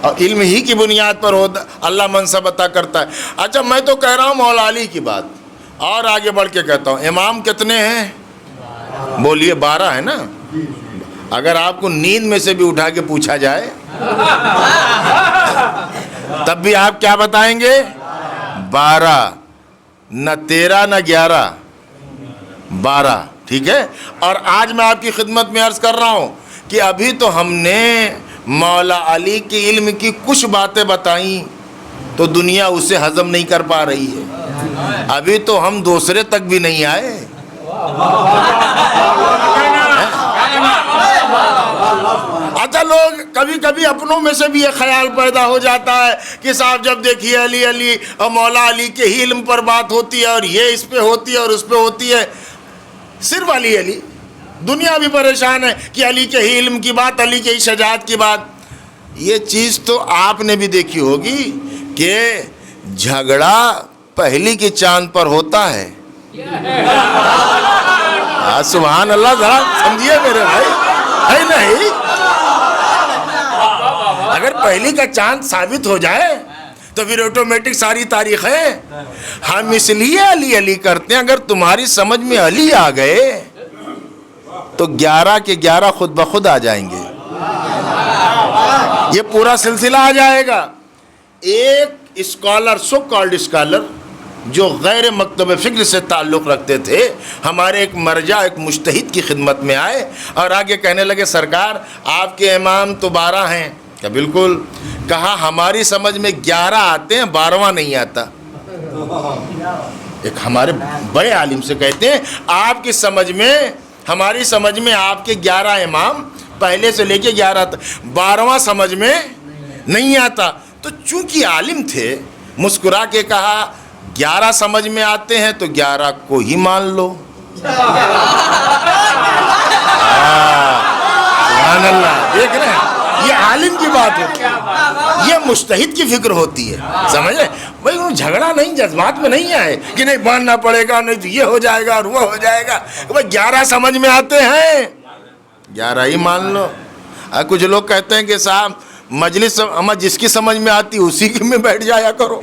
اور علم ہی کی بنیاد پر اللہ منصب عطا کرتا ہے. اچھا میں تو کہہ رہا ہوں مولا علی کی بات، اور آگے بڑھ کے کہتا ہوں امام کتنے ہیں؟ بولیے 12 ہے نا. اگر آپ کو نیند میں سے بھی اٹھا کے پوچھا جائے تب بھی آپ کیا بتائیں گے؟ 12. نہ 13 نہ 11، 12. ٹھیک ہے. اور آج میں آپ کی خدمت میں عرض کر رہا ہوں کہ ابھی تو ہم نے مولا علی کے علم کی کچھ باتیں بتائیں تو دنیا اسے ہضم نہیں کر پا رہی ہے. ابھی تو ہم دوسرے تک بھی نہیں آئے. اچھا لوگ کبھی کبھی اپنوں میں سے بھی یہ خیال پیدا ہو جاتا ہے کہ صاحب جب دیکھیے علی علی اور مولا علی کے ہی علم پر بات ہوتی ہے، اور یہ اس پہ ہوتی ہے اور اس پہ ہوتی ہے. صرف علی علی، دنیا بھی پریشان ہے کہ علی کے ہی علم کی بات، علی کے ہی شجاعت کی بات. یہ چیز تو آپ نے بھی دیکھی ہوگی کہ جھگڑا پہلی کی چاند پر ہوتا ہے. سبحان اللہ, ذرا سمجھیے میرے بھائی, ہے نہیں؟ اگر پہلی کا چاند ثابت ہو جائے تو پھر آٹومیٹک ساری تاریخ ہے. ہم اس لیے علی علی کرتے ہیں, اگر تمہاری سمجھ میں علی آ گئے تو 11 کے 11 خود بخود آ جائیں گے. یہ پورا سلسلہ آ جائے گا. ایک اسکالر, سو کالڈ اسکالر, جو غیر مکتب فکر سے تعلق رکھتے تھے, ہمارے ایک مرجع, ایک مجتہد کی خدمت میں آئے اور آگے کہنے لگے, سرکار آپ کے امام تو 12 ہیں. کہ بالکل. کہا ہماری سمجھ میں 11 آتے ہیں, 12واں نہیں آتا. ایک ہمارے بڑے عالم سے کہتے ہیں, آپ کی سمجھ میں, ہماری سمجھ میں آپ کے 11 امام پہلے سے لے کے 11 تک, 12واں سمجھ میں نہیں آتا. تو چونکہ عالم تھے, مسکرا کے کہا 11 سمجھ میں آتے ہیں تو 11 کو ہی مان لو. سبحان اللہ. دیکھ رہے ہیں, یہ عالم کی بات ہوتی ہے, یہ مجتہد کی فکر ہوتی ہے. سمجھے بھائی, انہوں جھگڑا نہیں, جذبات میں نہیں آئے کہ نہیں ماننا پڑے گا, نہیں تو یہ ہو جائے گا اور وہ ہو جائے گا. بھائی 11 سمجھ میں آتے ہیں, 11 ہی مان لو. کچھ لوگ کہتے ہیں کہ صاحب مجلس جس کی سمجھ میں آتی اسی کی میں بیٹھ جایا کرو.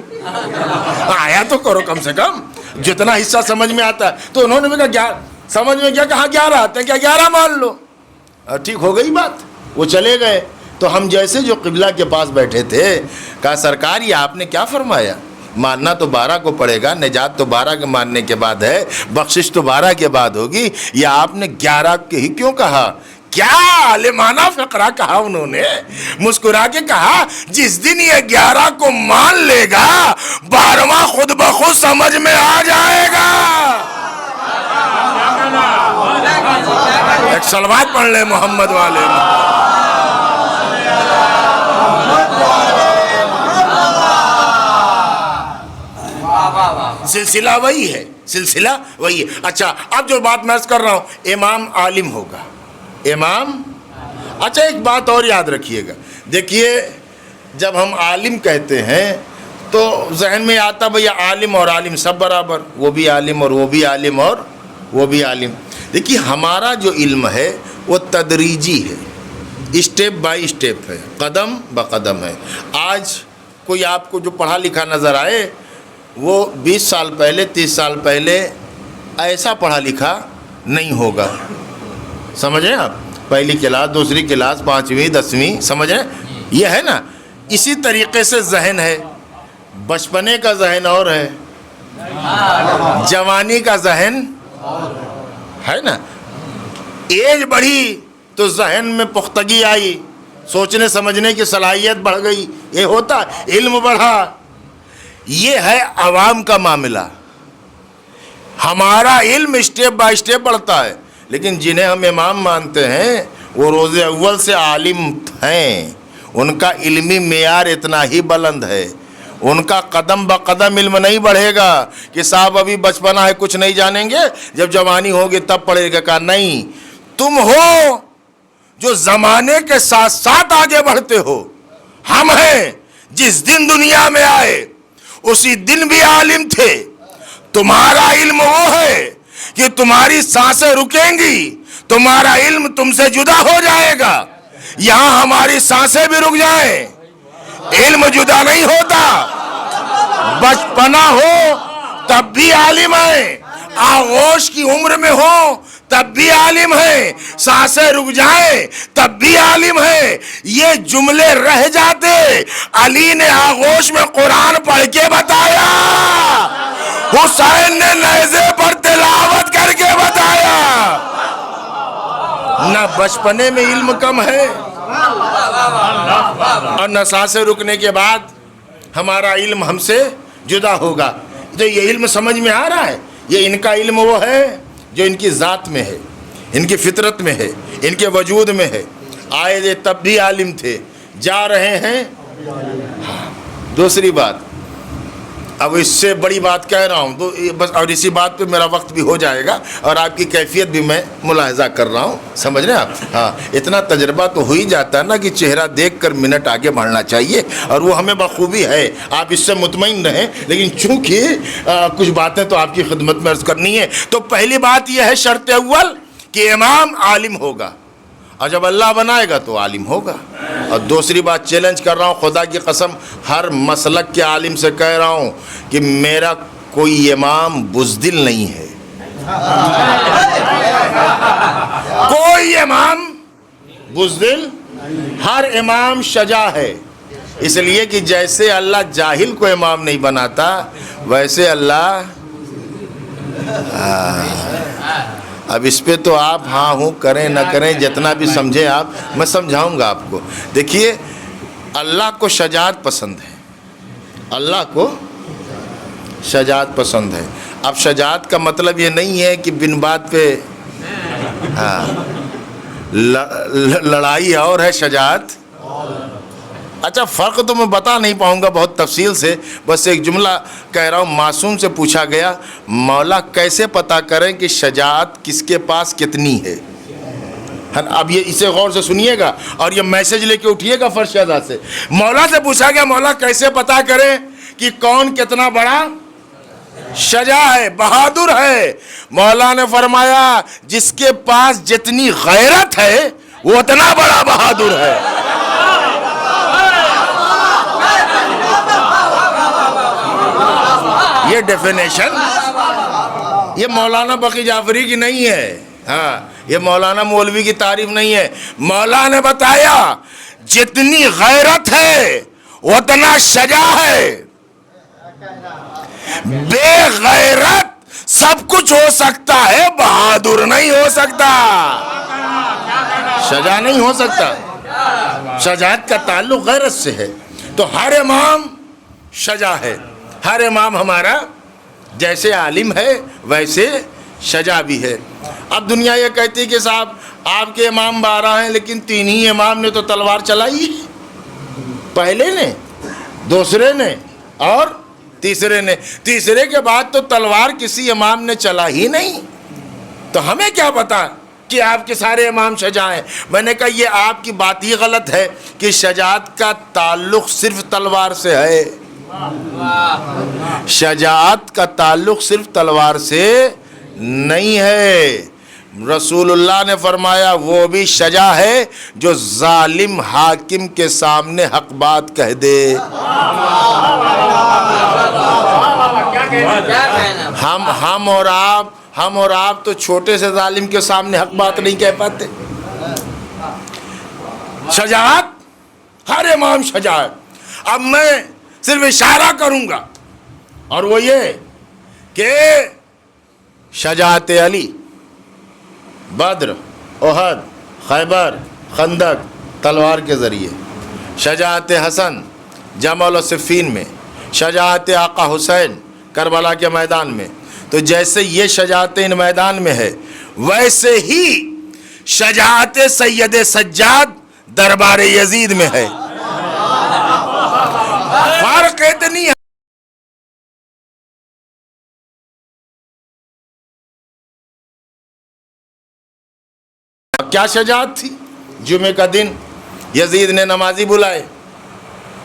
آیا تو کرو کم سے کم, جتنا حصہ سمجھ میں آتا ہے. تو انہوں نے بھی کہا سمجھ میں کیا کہا 11 آتے ہیں, کیا 11 مان لو. ٹھیک ہو گئی بات, وہ چلے گئے. تو ہم جیسے جو قبلہ کے پاس بیٹھے تھے, کہا سرکار یہ آپ نے کیا فرمایا, ماننا تو 12 کو پڑے گا, نجات تو 12 کے ماننے کے بعد ہے, بخشش تو 12 کے بعد ہوگی, یہ آپ نے 11 کے ہی کیوں کہا؟ کیا عالمانہ فقرہ کہا انہوں نے. مسکرا کے کہا جس دن یہ 11 کو مان لے گا 12واں خود بخود سمجھ میں آ جائے گا. ایک صلوات پڑھ لے محمد والے. سلسلہ وہی ہے, سلسلہ وہی ہے. اچھا, اب جو بات میں کر رہا ہوں, امام عالم ہوگا, امام. اچھا ایک بات اور یاد رکھیے گا, دیکھیے جب ہم عالم کہتے ہیں تو ذہن میں آتا بھئی عالم اور عالم سب برابر, وہ بھی عالم اور وہ بھی عالم اور وہ بھی عالم. دیکھیے ہمارا جو علم ہے وہ تدریجی ہے, اسٹیپ بائی اسٹیپ ہے, قدم بقدم ہے. آج کوئی آپ کو جو پڑھا لکھا نظر آئے وہ 20 سال پہلے 30 سال پہلے ایسا پڑھا لکھا نہیں ہوگا. سمجھیں آپ, پہلی کلاس, دوسری کلاس, 5ویں 10ویں, سمجھیں یہ ہے نا. اسی طریقے سے ذہن ہے, بچپنے کا ذہن اور ہے, جوانی کا ذہن ہے نا. ایج بڑھی تو ذہن میں پختگی آئی, سوچنے سمجھنے کی صلاحیت بڑھ گئی, یہ ہوتا, علم بڑھا. یہ ہے عوام کا معاملہ. ہمارا علم اسٹیپ بائی اسٹیپ بڑھتا ہے, لیکن جنہیں ہم امام مانتے ہیں وہ روز اول سے عالم ہیں, ان کا علمی معیار اتنا ہی بلند ہے, ان کا قدم بقدم علم نہیں بڑھے گا کہ صاحب ابھی بچپنا ہے کچھ نہیں جانیں گے, جب جوانی ہوگی تب پڑھے گا. کہا نہیں, تم ہو جو زمانے کے ساتھ ساتھ آگے بڑھتے ہو. ہم ہیں جس دن دنیا میں آئے اسی دن بھی عالم تھے. تمہارا علم وہ ہے کہ تمہاری سانسیں رکیں گی, تمہارا علم تم سے جدا ہو جائے گا. یہاں ہماری سانسیں بھی رک جائیں, علم جدا نہیں ہوتا. بچپنا ہو تب بھی عالم ہے, آغوش کی عمر میں ہو تب بھی عالم ہے, سانسیں رک جائیں تب بھی عالم ہے. یہ جملے رہ جاتے, علی نے آغوش میں قرآن پڑھ کے بتایا, حسین نے نیزے پر تلاوت کر کے بتایا. نہ بچپنے میں علم کم ہے اور نہ سانسیں رکنے کے بعد ہمارا علم ہم سے جدا ہوگا. تو یہ علم سمجھ میں آ رہا ہے, یہ ان کا علم وہ ہے جو ان کی ذات میں ہے, ان کی فطرت میں ہے, ان کے وجود میں ہے. آئے تھے تب بھی عالم تھے, جا رہے ہیں. دوسری بات, اب اس سے بڑی بات کہہ رہا ہوں تو بس، اور اسی بات پہ میرا وقت بھی ہو جائے گا اور آپ کی کیفیت بھی میں ملاحظہ کر رہا ہوں، سمجھ رہے ہیں آپ؟ ہاں، اتنا تجربہ تو ہو ہی جاتا ہے نا کہ چہرہ دیکھ کر منٹ آگے بڑھنا چاہیے، اور وہ ہمیں بخوبی ہے، آپ اس سے مطمئن رہیں۔ لیکن چونکہ کچھ باتیں تو آپ کی خدمت میں عرض کرنی ہے۔ تو پہلی بات یہ ہے شرط اول کہ امام عالم ہوگا، اور جب اللہ بنائے گا تو عالم ہوگا۔ اور دوسری بات چیلنج کر رہا ہوں، خدا کی قسم ہر مسلک کے عالم سے کہہ رہا ہوں کہ میرا کوئی امام بزدل نہیں ہے، کوئی امام بزدل، ہر امام شجاع ہے۔ اس لیے کہ جیسے اللہ جاہل کو امام نہیں بناتا، ویسے اللہ اب اس پہ تو آپ ہاں ہوں کریں نہ کریں، جتنا بھی سمجھیں آپ، میں سمجھاؤں گا آپ کو۔ دیکھیے، اللہ کو شجاعت پسند ہے، اللہ کو شجاعت پسند ہے۔ اب شجاعت کا مطلب یہ نہیں ہے کہ بن بات پہ لڑائی اور ہے شجاعت۔ اچھا، فرق تو میں بتا نہیں پاؤں گا بہت تفصیل سے، بس ایک جملہ کہہ رہا ہوں۔ معصوم سے پوچھا گیا، مولا کیسے پتہ کریں کہ شجاعت کس کے پاس کتنی ہے؟ اب یہ اسے غور سے سنیے گا اور یہ میسج لے کے اٹھیے گا فرش شہزاد سے۔ مولا سے پوچھا گیا، مولا کیسے پتہ کریں کہ کون کتنا بڑا شجاع ہے، بہادر ہے؟ مولا نے فرمایا، جس کے پاس جتنی غیرت ہے وہ اتنا بڑا بہادر ہے۔ یہ ڈیفینیشن یہ مولانا بقی جعفری کی نہیں ہے، ہاں، یہ مولانا مولوی کی تعریف نہیں ہے۔ مولا نے بتایا جتنی غیرت ہے اتنا شجاع ہے۔ بے غیرت سب کچھ ہو سکتا ہے، بہادر نہیں ہو سکتا، شجاع نہیں ہو سکتا۔ شجاعت کا تعلق غیرت سے ہے۔ تو ہر امام شجاع ہے، ہر امام ہمارا جیسے عالم ہے ویسے شجاع بھی ہے۔ اب دنیا یہ کہتی کہ صاحب آپ کے امام 12 ہیں، لیکن 3 ہی امام نے تو تلوار چلائی، پہلے نے، دوسرے نے اور تیسرے نے۔ تیسرے کے بعد تو تلوار کسی امام نے چلا ہی نہیں، تو ہمیں کیا پتا کہ آپ کے سارے امام شجاع ہیں؟ میں نے کہا یہ آپ کی بات ہی غلط ہے کہ شجاعت کا تعلق صرف تلوار سے ہے۔ شجاعت کا تعلق صرف تلوار سے نہیں ہے۔ رسول اللہ نے فرمایا وہ بھی شجاع ہے جو ظالم حاکم کے سامنے حق بات کہہ دے۔ ہم اور آپ تو چھوٹے سے ظالم کے سامنے حق بات نہیں کہہ پاتے۔ شجاعت، ہر امام شجاع۔ اب میں صرف اشارہ کروں گا، اور وہ یہ کہ شجاعت علی، بدر، احد، خیبر، خندق تلوار کے ذریعے، شجاعت حسن جمل و صفین میں، شجاعت آقا حسین کربلا کے میدان میں۔ تو جیسے یہ شجاعت ان میدان میں ہے، ویسے ہی شجاعت سید سجاد دربار یزید میں ہے۔ فرق اتنی ہے۔ کیا شجاعت تھی؟ جمعے کا دن یزید نے نمازی بلائے،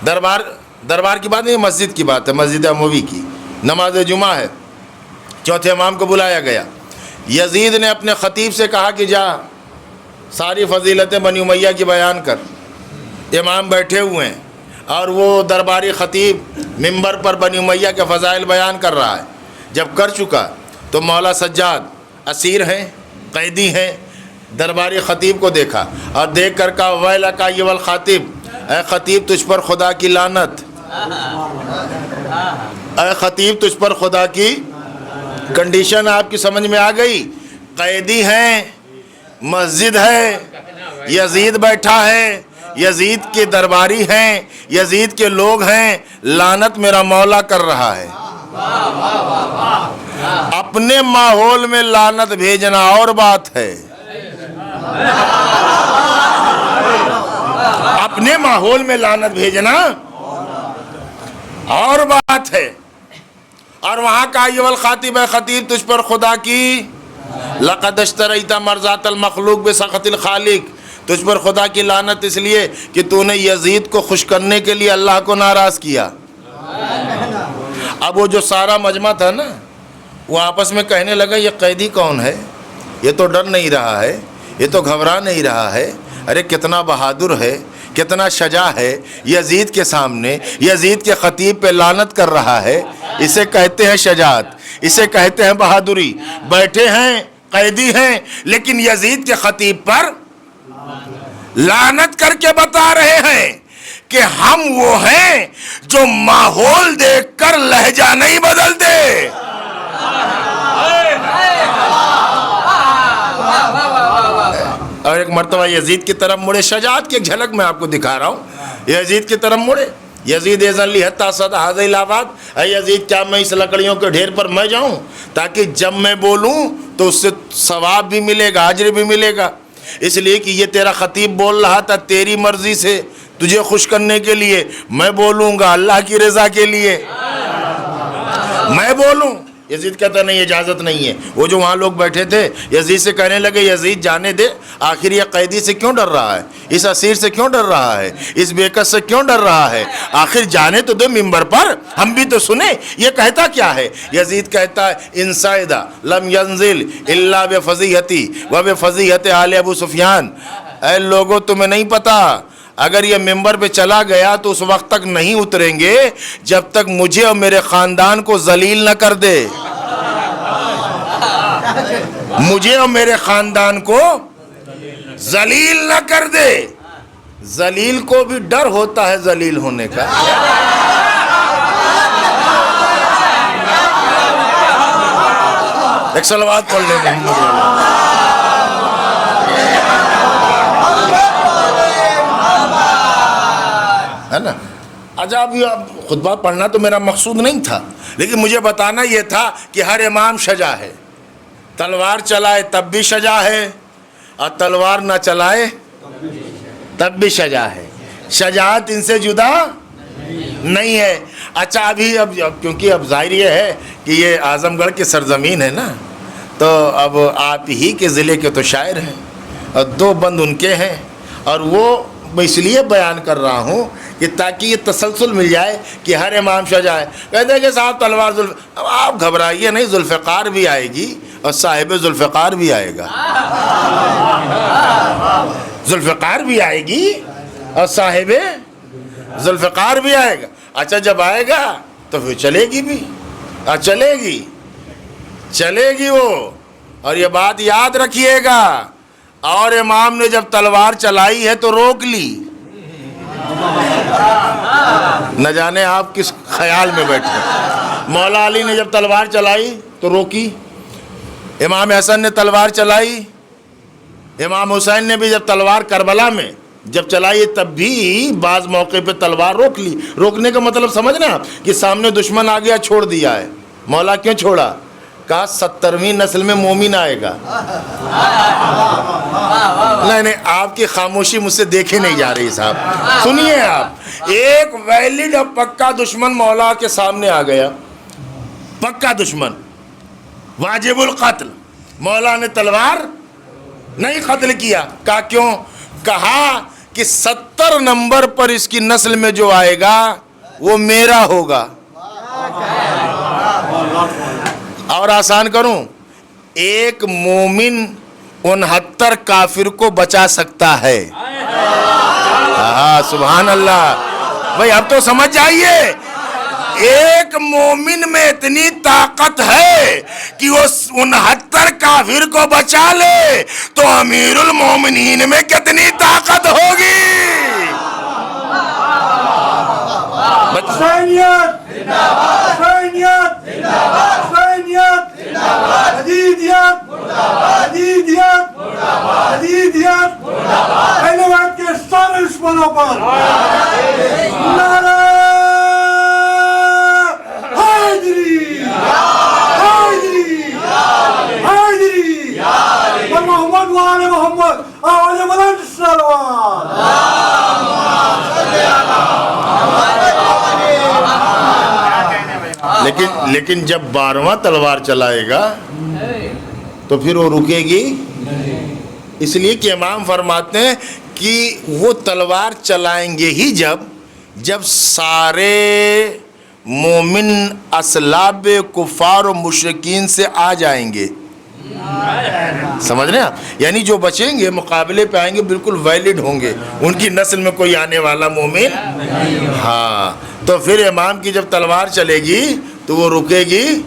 دربار کی بات نہیں، مسجد کی بات ہے، مسجد اموی کی نماز جمعہ ہے، چوتھے امام کو بلایا گیا۔ یزید نے اپنے خطیب سے کہا کہ جا ساری فضیلتیں بنی امیہ کی بیان کر۔ امام بیٹھے ہوئے ہیں اور وہ درباری خطیب منبر پر بنی امیہ کے فضائل بیان کر رہا ہے۔ جب کر چکا تو مولا سجاد اسیر ہیں، قیدی ہیں، درباری خطیب کو دیکھا اور دیکھ کر کہا ویلک ایھا الخطیب، اے خطیب تجھ پر خدا کی لعنت، اے خطیب تجھ پر خدا کی۔ کنڈیشن آپ کی سمجھ میں آ گئی؟ قیدی ہیں، مسجد ہے، یزید بیٹھا ہے، یزید کے درباری ہیں، یزید کے لوگ ہیں، لعنت میرا مولا کر رہا ہے۔ اپنے ماحول میں لعنت بھیجنا اور بات ہے، اپنے ماحول میں لعنت بھیجنا اور بات ہے۔ اور وہاں کا ایھا الخاطب ہے خطیب تجھ پر خدا کی لقد اشتریت مرضات المخلوق بسخط الخالق، تجھ پر خدا کی لعنت اس لیے کہ تو نے یزید کو خوش کرنے کے لیے اللہ کو ناراض کیا۔ اب وہ جو سارا مجمع تھا نا وہ آپس میں کہنے لگا یہ قیدی کون ہے، یہ تو ڈر نہیں رہا ہے، یہ تو گھبرا نہیں رہا ہے، ارے کتنا بہادر ہے، کتنا شجاع ہے، یزید کے سامنے یزید کے خطیب پہ لعنت کر رہا ہے، اسے کہتے ہیں شجاعت، اسے کہتے ہیں بہادری۔ بیٹھے ہیں قیدی ہیں لیکن یزید کے خطیب پر لعنت کر کے بتا رہے ہیں کہ ہم وہ ہیں جو ماحول دیکھ کر لہجہ نہیں بدلتے۔ اور ایک مرتبہ یزید کی طرف مڑے، شجاعت کی ایک جھلک میں آپ کو دکھا رہا ہوں، یزید کی طرف مڑے، یزید اذن لی حتی صد ھذا الاباد، اے یزید کیا میں اس لکڑیوں کے ڈھیر پر میں جاؤں تاکہ جب میں بولوں تو اس سے ثواب بھی ملے گا، اجر بھی ملے گا، اس لیے کہ یہ تیرا خطیب بول رہا تھا تیری مرضی سے تجھے خوش کرنے کے لیے، میں بولوں گا اللہ کی رضا کے لیے، میں بولوں۔ یزید کہتا نہیں اجازت نہیں ہے۔ وہ جو وہاں لوگ بیٹھے تھے یزید سے کہنے لگے یزید جانے دے، آخر یہ قیدی سے کیوں ڈر رہا ہے، اس اسیر سے کیوں ڈر رہا ہے، اس بیکس سے کیوں ڈر رہا ہے، آخر جانے تو دے ممبر پر، ہم بھی تو سنیں یہ کہتا کیا ہے۔ یزید کہتا ہے ان صعد لم ینزل الا بفضیحتی و بفضیحت آل ابو سفیان، اے لوگوں تمہیں نہیں پتا اگر یہ ممبر پہ چلا گیا تو اس وقت تک نہیں اتریں گے جب تک مجھے اور میرے خاندان کو ذلیل نہ کر دے، مجھے اور میرے خاندان کو ذلیل نہ کر دے۔ ذلیل کو بھی ڈر ہوتا ہے ذلیل ہونے کا۔ ایک صلوات پڑھ لیں ہے نا۔ اچھا اب خطبہ پڑھنا تو میرا مقصود نہیں تھا، لیکن مجھے بتانا یہ تھا کہ ہر امام شجاع ہے، تلوار چلائے تب بھی شجاع ہے اور تلوار نہ چلائے تب بھی شجاع ہے، شجاعت ان سے جدا نہیں ہے۔ اچھا ابھی اب کیونکہ اب ظاہر یہ ہے کہ یہ اعظم گڑھ کی سرزمین ہے نا، تو اب آپ ہی کے ضلع کے تو شاعر ہیں اور دو بند ان کے ہیں، اور وہ میں اس لیے بیان کر رہا ہوں کہ تاکہ یہ تسلسل مل جائے کہ ہر امام شجاع ہے۔ کہتے ہیں کہ صاحب تلوار اب آپ گھبرائیے نہیں، ذوالفقار بھی آئے گی اور صاحب ذوالفقار بھی آئے گا، ذوالفقار بھی آئے گی اور صاحب ذوالفقار بھی آئے گا۔ اچھا جب آئے گا تو پھر چلے گی بھی، اور چلے گی وہ۔ اور یہ بات یاد رکھیے گا، اور امام نے جب تلوار چلائی ہے تو روک لی، نہ جانے آپ کس خیال میں بیٹھے۔ مولا علی نے جب تلوار چلائی تو روکی، امام حسن نے تلوار چلائی، امام حسین نے بھی جب تلوار کربلا میں جب چلائی تب بھی بعض موقع پہ تلوار روک لی۔ روکنے کا مطلب سمجھنا آپ کہ سامنے دشمن آ گیا چھوڑ دیا ہے۔ مولا کیوں چھوڑا؟ کہا 70ویں نسل میں مومن آئے گا۔ نہیں آپ کی خاموشی مجھ سے دیکھی نہیں جا رہی صاحب، سنیے آپ، ایک ویلڈ اور پکا دشمن مولا کے سامنے آ گیا، پکا دشمن واجب القتل، مولا نے تلوار نہیں قتل کیا۔ کہا کیوں؟ کہا کہ 70 نمبر پر اس کی نسل میں جو آئے گا وہ میرا ہوگا۔ اور آسان کروں، ایک مومن 69 کافر کو بچا سکتا ہے۔ سبحان اللہ بھائی، اب تو سمجھ جائیے، ایک مومن میں اتنی طاقت ہے کہ وہ 69 کافر کو بچا لے تو امیر المومنین میں کتنی طاقت ہوگی۔ لیکن جب 12واں تلوار چلائے گا تو پھر وہ رکے گی. اس لیے کہ امام فرماتے ہیں کہ وہ تلوار چلائیں گے ہی جب سارے مومن اسلاب کفار و مشرکین سے آ جائیں گے. سمجھ رہے ہیں آپ؟ یعنی جو بچیں گے مقابلے پہ آئیں گے بالکل ویلڈ ہوں گے, ان کی نسل میں کوئی آنے والا مومن. ہاں تو پھر امام کی جب تلوار چلے گی تو وہ رکے گی.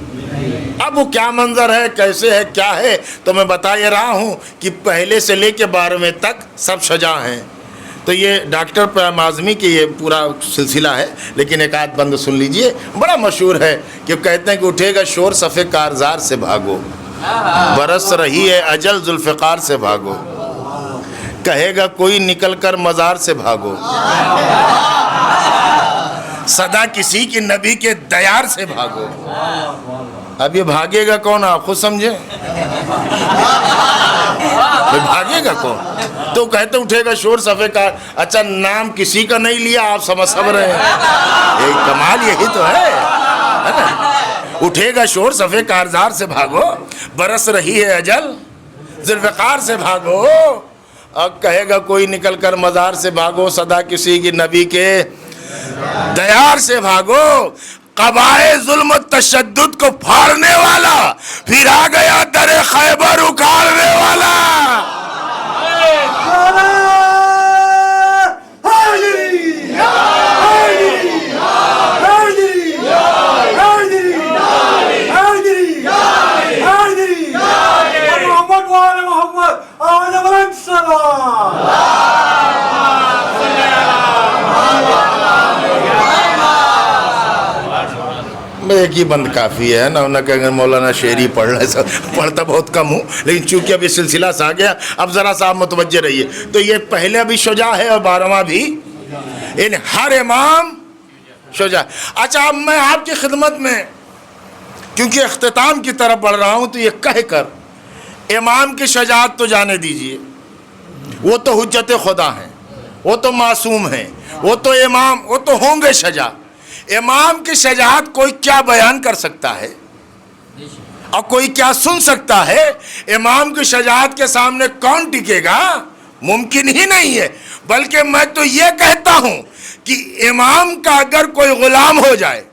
اب وہ کیا منظر ہے, کیسے ہے, کیا ہے, تو میں بتا یہ رہا ہوں کہ پہلے سے لے کے 12ویں تک سب شجاع ہیں. تو یہ ڈاکٹر پیام اعظمی کی یہ پورا سلسلہ ہے, لیکن ایک آدھ بند سن لیجئے, بڑا مشہور ہے کہ کہتے ہیں کہ اٹھے گا شور صف کارزار سے بھاگو, برس رہی ہے اجل ذوالفقار سے بھاگو, کہے گا کوئی نکل کر مزار سے بھاگو, صدا کسی کی نبی کے دیار سے بھاگو. اب یہ بھاگے گا کون, آپ خود سمجھیں, بھاگے گا کون؟ تو کہتے اٹھے گا شور صفے کا. اچھا نام کسی کا نہیں لیا, آپ سمجھ رہے ہیں, ایک کمال یہی تو ہے نا. اٹھے گا شور صفے کارزار سے بھاگو, برس رہی ہے اجل ذوالفقار سے بھاگو, اور کہے گا کوئی نکل کر مزار سے بھاگو, صدا کسی کی نبی کے دیار سے بھاگو. قبائے ظلم و تشدد کو پھاڑنے والا پھر آ گیا در خیبر اکھاڑنے والا. ایک ہی بند کافی ہے نا, انہیں کہیں گے مولانا شعری پڑھ رہے, پڑھتا بہت کم ہوں, لیکن چونکہ ابھی سلسلہ سا آ گیا, اب ذرا سا آپ متوجہ رہیے. تو یہ پہلے بھی شجاع ہے اور 12واں بھی, یعنی ہر امام شجاع. اچھا اب میں آپ کی خدمت میں کیونکہ اختتام کی طرف بڑھ رہا ہوں تو یہ کہہ کر امام کی شجاعت تو جانے دیجئے, وہ تو حجت خدا ہیں, وہ تو معصوم ہیں, وہ تو امام, وہ تو ہوں گے شجاع. امام کی شجاعت کوئی کیا بیان کر سکتا ہے اور کوئی کیا سن سکتا ہے؟ امام کی شجاعت کے سامنے کون ٹکے گا؟ ممکن ہی نہیں ہے. بلکہ میں تو یہ کہتا ہوں کہ امام کا اگر کوئی غلام ہو جائے,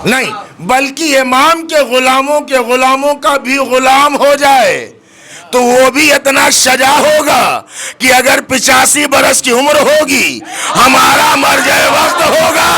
نہیں بلکہ امام کے غلاموں کا بھی غلام ہو جائے, تو وہ بھی اتنا شجاع ہوگا کہ اگر 85 برس کی عمر ہوگی ہمارا مرجع وقت ہوگا.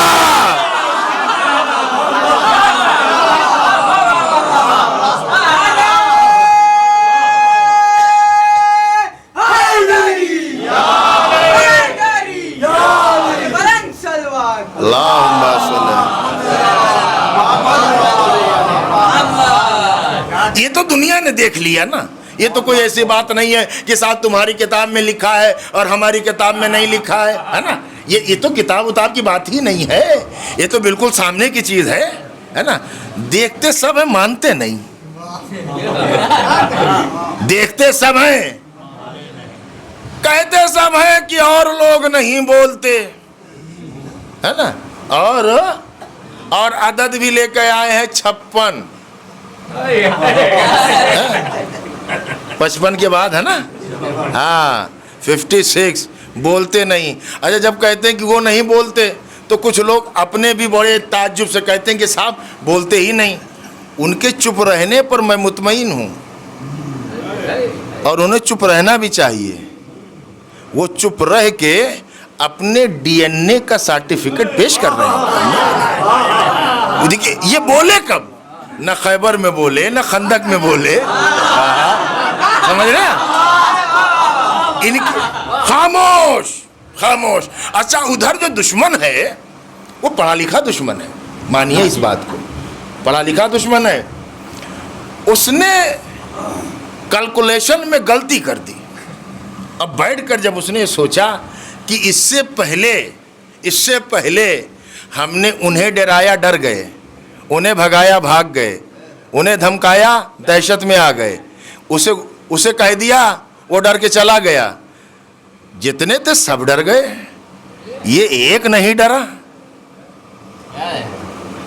یہ تو دنیا نے دیکھ لیا نا, یہ تو کوئی ایسی بات نہیں ہے کہ صاحب تمہاری کتاب میں لکھا ہے اور ہماری کتاب میں نہیں لکھا ہے نا. یہ تو کتاب اتاب کی بات ہی نہیں ہے, یہ تو بالکل سامنے کی چیز ہے نا. دیکھتے سب ہیں, مانتے نہیں. دیکھتے سب ہیں, کہتے سب ہیں کہ اور لوگ نہیں بولتے, ہے نا. اور عدد بھی لے کے آئے ہیں 56, 55 کے بعد ہے نا, ہاں 56. بولتے نہیں. اچھا جب کہتے ہیں کہ وہ نہیں بولتے تو کچھ لوگ اپنے بھی بڑے تعجب سے کہتے ہیں کہ صاحب بولتے ہی نہیں. ان کے چپ رہنے پر میں مطمئن ہوں, اور انہیں چپ رہنا بھی چاہیے. وہ چپ رہ کے اپنے ڈی این اے کا سرٹیفکیٹ پیش کر رہے ہیں. دیکھیے یہ بولے کب, نہ خیبر میں بولے نہ خندق میں بولے, سمجھ رہے ہیں. خاموش خاموش. اچھا ادھر جو دشمن ہے وہ پڑھا لکھا دشمن ہے, مانیے اس بات کو, پڑھا لکھا دشمن ہے. اس نے کیلکولیشن میں غلطی کر دی. اب بیٹھ کر جب اس نے سوچا کہ اس سے پہلے ہم نے انہیں ڈرایا, ڈر گئے, انہیں بھگایا, بھاگ گئے, انہیں دھمکایا, دہشت میں آ گئے, اسے کہہ دیا, وہ ڈر کے چلا گیا. جتنے تھے سب ڈر گئے, یہ ایک نہیں ڈرا.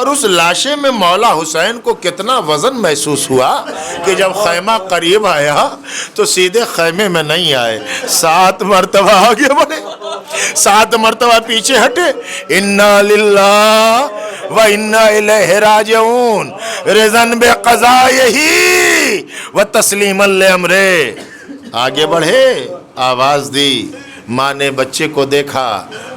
اور اس لاشے میں مولا حسین کو کتنا وزن محسوس ہوا کہ جب خیمہ قریب آیا تو سیدھے خیمے میں نہیں آئے، 7 مرتبہ آگے بڑھے، 7 مرتبہ پیچھے ہٹے، انا للہ و انا الیہ راجعون، رضن بے قضائہ و تسلیما لامرہ، آگے بڑھے، آواز دی، ماں نے بچے کو دیکھا،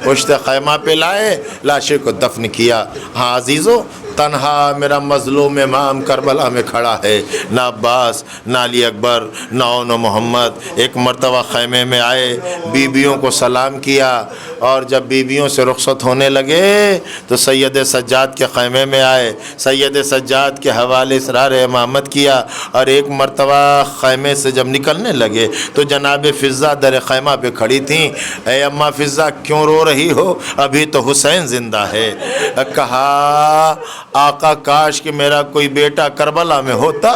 پشت خیمہ پہ لائے، لاشے کو دفن کیا۔ ہاں عزیزو، تنہا میرا مظلوم امام کربلا میں کھڑا ہے، نہ عباس، نہ علی اکبر، نہ اون محمد۔ ایک مرتبہ خیمے میں آئے، بیویوں کو سلام کیا، اور جب بیویوں سے رخصت ہونے لگے تو سید سجاد کے خیمے میں آئے، سید سجاد کے حوالے اسرار امامت کیا، اور ایک مرتبہ خیمے سے جب نکلنے لگے تو جناب فضہ در خیمہ پہ کھڑی تھیں۔ اے اماں فضہ، کیوں رو رہی ہو؟ ابھی تو حسین زندہ ہے۔ کہا آقا کاش کہ میرا کوئی بیٹا کربلا میں ہوتا،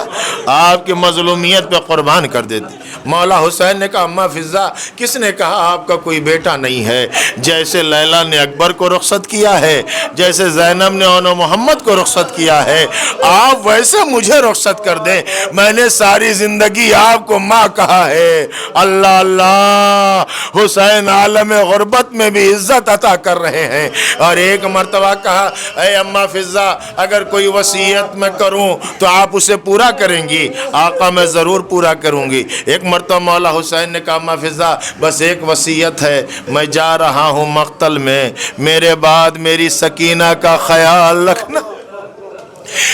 آپ کی مظلومیت پہ قربان کر دیتی۔ مولا حسین نے کہا اماں فضہ، کس نے کہا آپ کا کوئی بیٹا نہیں ہے؟ جیسے لیلا نے اکبر کو رخصت کیا ہے، جیسے زینب نے اون محمد کو رخصت کیا ہے، آپ ویسے مجھے رخصت کر دیں، میں نے ساری زندگی آپ کو ماں کہا ہے۔ اللہ اللہ، حسین عالم غربت میں بھی عزت عطا کر رہے ہیں۔ اور ایک مرتبہ کہا اے اماں فضہ، اگر کوئی وصیت میں کروں تو آپ اسے پورا کریں گی؟ آقا میں ضرور پورا کروں گی۔ ایک مرتبہ مولا حسین نے کہا اماں فضہ، بس ایک وصیت ہے، میں جا رہا ہوں مقتل میں، میرے بعد میری سکینہ کا خیال رکھنا،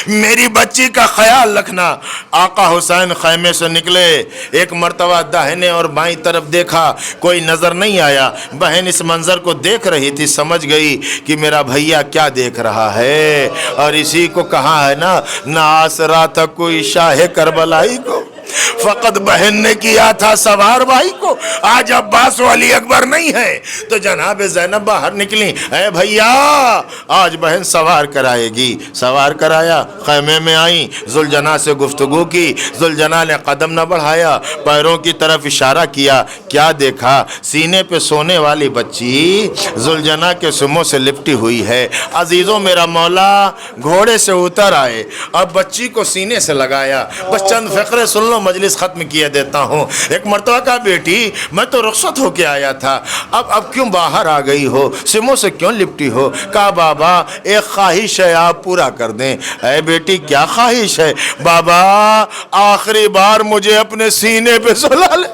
میری بچی کا خیال رکھنا۔ آقا حسین خیمے سے نکلے، ایک مرتبہ داہنے اور بائیں طرف دیکھا، کوئی نظر نہیں آیا۔ بہن اس منظر کو دیکھ رہی تھی، سمجھ گئی کہ میرا بھیا کیا دیکھ رہا ہے، اور اسی کو کہا ہے نا، نہ آسرا تھا کوئی شاہ کربلائی کو، فقط بہن نے کیا تھا سوار بھائی کو۔ آج عباس و علی اکبر نہیں ہے تو جناب زینب باہر نکلی، اے بھیا آج بہن سوار کرائے گی۔ سوار کرایا، خیمے میں آئیں، ذوالجناح سے گفتگو کی، ذوالجناح نے قدم نہ بڑھایا، پیروں کی طرف اشارہ کیا، کیا دیکھا؟ سینے پہ سونے والی بچی ذوالجناح کے سموں سے لپٹی ہوئی ہے۔ عزیزوں، میرا مولا گھوڑے سے اتر آئے اور بچی کو سینے سے لگایا۔ بس چند فقرے سن لو، مجلس ختم کیے دیتا ہوں۔ ایک مرتبہ کہا بیٹی میں تو رخصت ہو کے آیا تھا، اب کیوں باہر آ گئی ہو، سموں سے کیوں لپٹی ہو؟ کہا بابا ایک خواہش ہے، آپ پورا کر دیں۔ اے بیٹی کیا خواہش ہے؟ بابا آخری بار مجھے اپنے سینے پہ سلا لے۔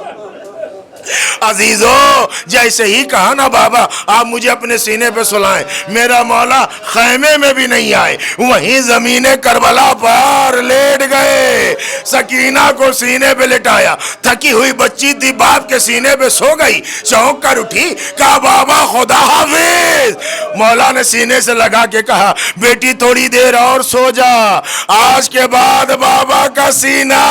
عزیزو جیسے ہی کہا نا بابا آپ مجھے اپنے سینے پہ سلائیں، میرا مولا خیمے میں بھی نہیں آئے، وہیں زمین کربلا پر لیٹ گئے، سکینہ کو سینے پہ لٹایا، تھکی ہوئی بچی تھی باپ کے سینے پہ سو گئی، چونک کر اٹھی، کہا بابا خدا حافظ۔ مولا نے سینے سے لگا کے کہا بیٹی تھوڑی دیر اور سو جا، آج کے بعد بابا کا سینہ۔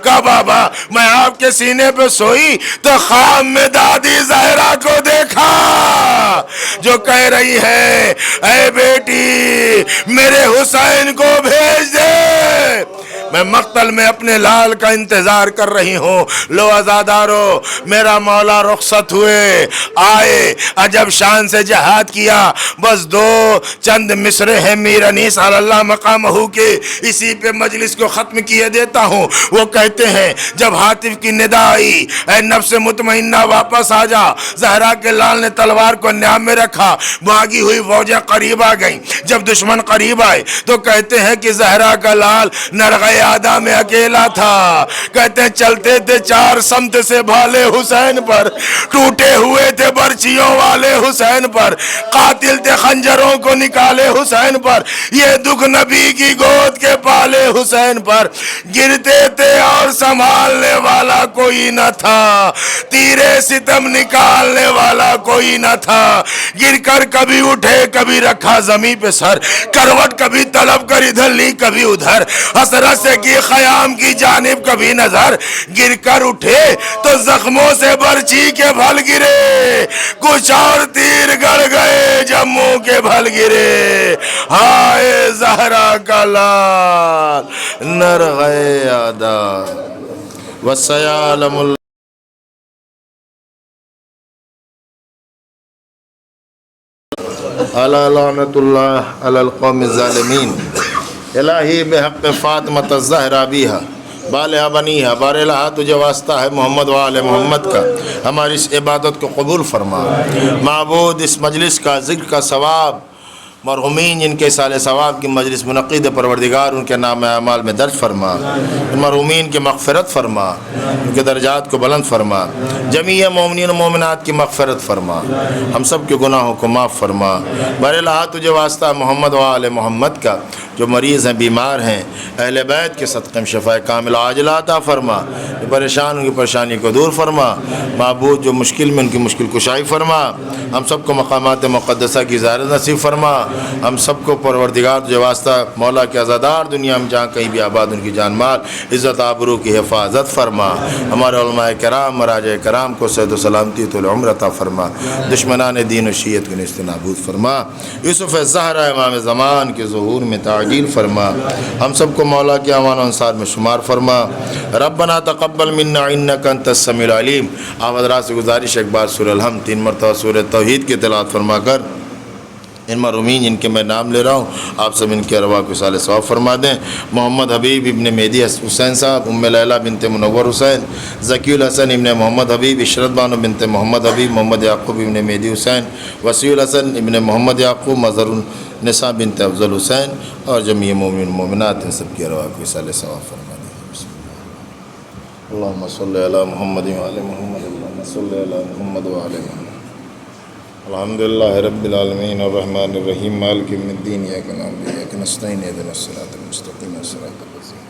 کہا بابا میں آپ کے سینے پہ سوئی تو خواب میں دادی زہرا کو دیکھا جو کہہ رہی ہے اے بیٹی میرے حسین کو بھیج دے، میں مقتل میں اپنے لال کا انتظار کر رہی ہوں۔ لو عزادارو، میرا مولا رخصت ہوئے، آئے، عجب شان سے جہاد کیا۔ بس دو چند مصرے ہیں میر انیس علی اللہ مقامہ کے، اسی پہ مجلس کو ختم کیے دیتا ہوں۔ وہ کہتے ہیں جب حاطف کی ندا آئی اے نفس مطمئنہ واپس آ جا، زہرا کے لال نے تلوار کو نیام میں رکھا، بھاگی ہوئی فوجیں قریب آ گئیں۔ جب دشمن قریب آئے تو کہتے ہیں کہ زہرا کا لال نرغے آدھا میں اکیلا تھا، کہتے ہیں چلتے تھے 4 سمت سے بھالے حسین پر، ٹوٹے ہوئے تھے برچیوں والے حسین پر، قاتل تھے خنجروں کو نکالے حسین پر، یہ دکھ نبی کی گود کے پالے حسین پر، گرتے تھے اور سنبھالنے والا کوئی نہ تھا، تیرے ستم نکالنے والا کوئی نہ تھا، گر کر کبھی اٹھے کبھی رکھا زمین پہ سر، کروٹ کبھی طلب کر ادھر لی کبھی ادھر، حسرت سے کی خیام کی جانب کبھی نظر، گر کر اٹھے تو زخموں سے برچی کے پھل گرے، کچھ اور تیر گڑ گئے جب منہ کے پھل گرے، ہائے زہرا کا لال نرغے آدھا وسیعلم اللہ الا لعنت اللہ علی القوم الظالمین الہی بحق فاطمۃ الزہرا بیہا بالہ بنیہا بارلہا تجھے واسطہ ہے محمد و آل محمد کا، ہماری اس عبادت کو قبول فرما۔ معبود اس مجلس کا ذکر کا ثواب مرحومین جن کے سال ثواب کی مجلس منعقد پروردگار ان کے نام اعمال میں درج فرما، مرحومین کی مغفرت فرما، ان کے درجات کو بلند فرما، جمیع مومنین و مومنات کی مغفرت فرما، ہم سب کے گناہوں کو معاف فرما۔ بہرحال تجھے واسطہ محمد و آل محمد کا، جو مریض ہیں بیمار ہیں اہل بیت کے صدقے میں شفاء کامل عاجلہ عطا فرما، جو پریشان ان کی پریشانی کو دور فرما، معبود جو مشکل میں ان کی مشکل کشائی فرما، ہم سب کو مقامات مقدسہ کی زیارت نصیب فرما، ہم سب کو پروردگار جو واسطہ مولا کے عزادار دنیا میں جہاں کہیں بھی آباد ان کی جان مال عزت آبرو کی حفاظت فرما، ہمارے علماء کرام مراجع کرام کو صحت و سلامتی طول عمر عطا فرما، دشمنان دین و شیعت کو نیست نابود فرما، یوسف زہرا امام زمان کے ظہور میں تعجیل فرما، ہم سب کو مولا کے امان و انصار میں شمار فرما۔ ربنا تقبل منا انک انت السمیع العلیم۔ آپ حضرات سے گزارش ایک بار سورہ الحمد 3 مرتبہ سورہ توحید کی تلاوت فرما کر ان مرحومین جن کے میں نام لے رہا ہوں آپ سب ان کے ارواح کو اصال ثواب فرما دیں۔ محمد حبیب ابن مہدی حسین صاحب، ام لیلہ بنت منور حسین، ذکی الحسن ابن محمد حبیب، عشرت بانو بنت محمد حبیب، محمد یعقوب ابن مہدی حسین، وسیع الحسن ابن محمد یعقوب، مظہر النساء بنت افضل حسین اور جمیع مومن مومنات ان سب کے ارواح کو اصال ثواب فرما دیں۔ اللہم صلی علی محمد وعلی محمد، اللہم صلی علی محمد وعلی محمد۔ الحمدللہ رب العالمین الرحمن الرحیم مالک یوم الدین ایاک نعبد و ایاک نستعین اہدنا الصراط المستقیم صراط الذین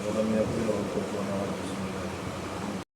انعمت علیہم غیر المغضوب علیہم ولا الضالین۔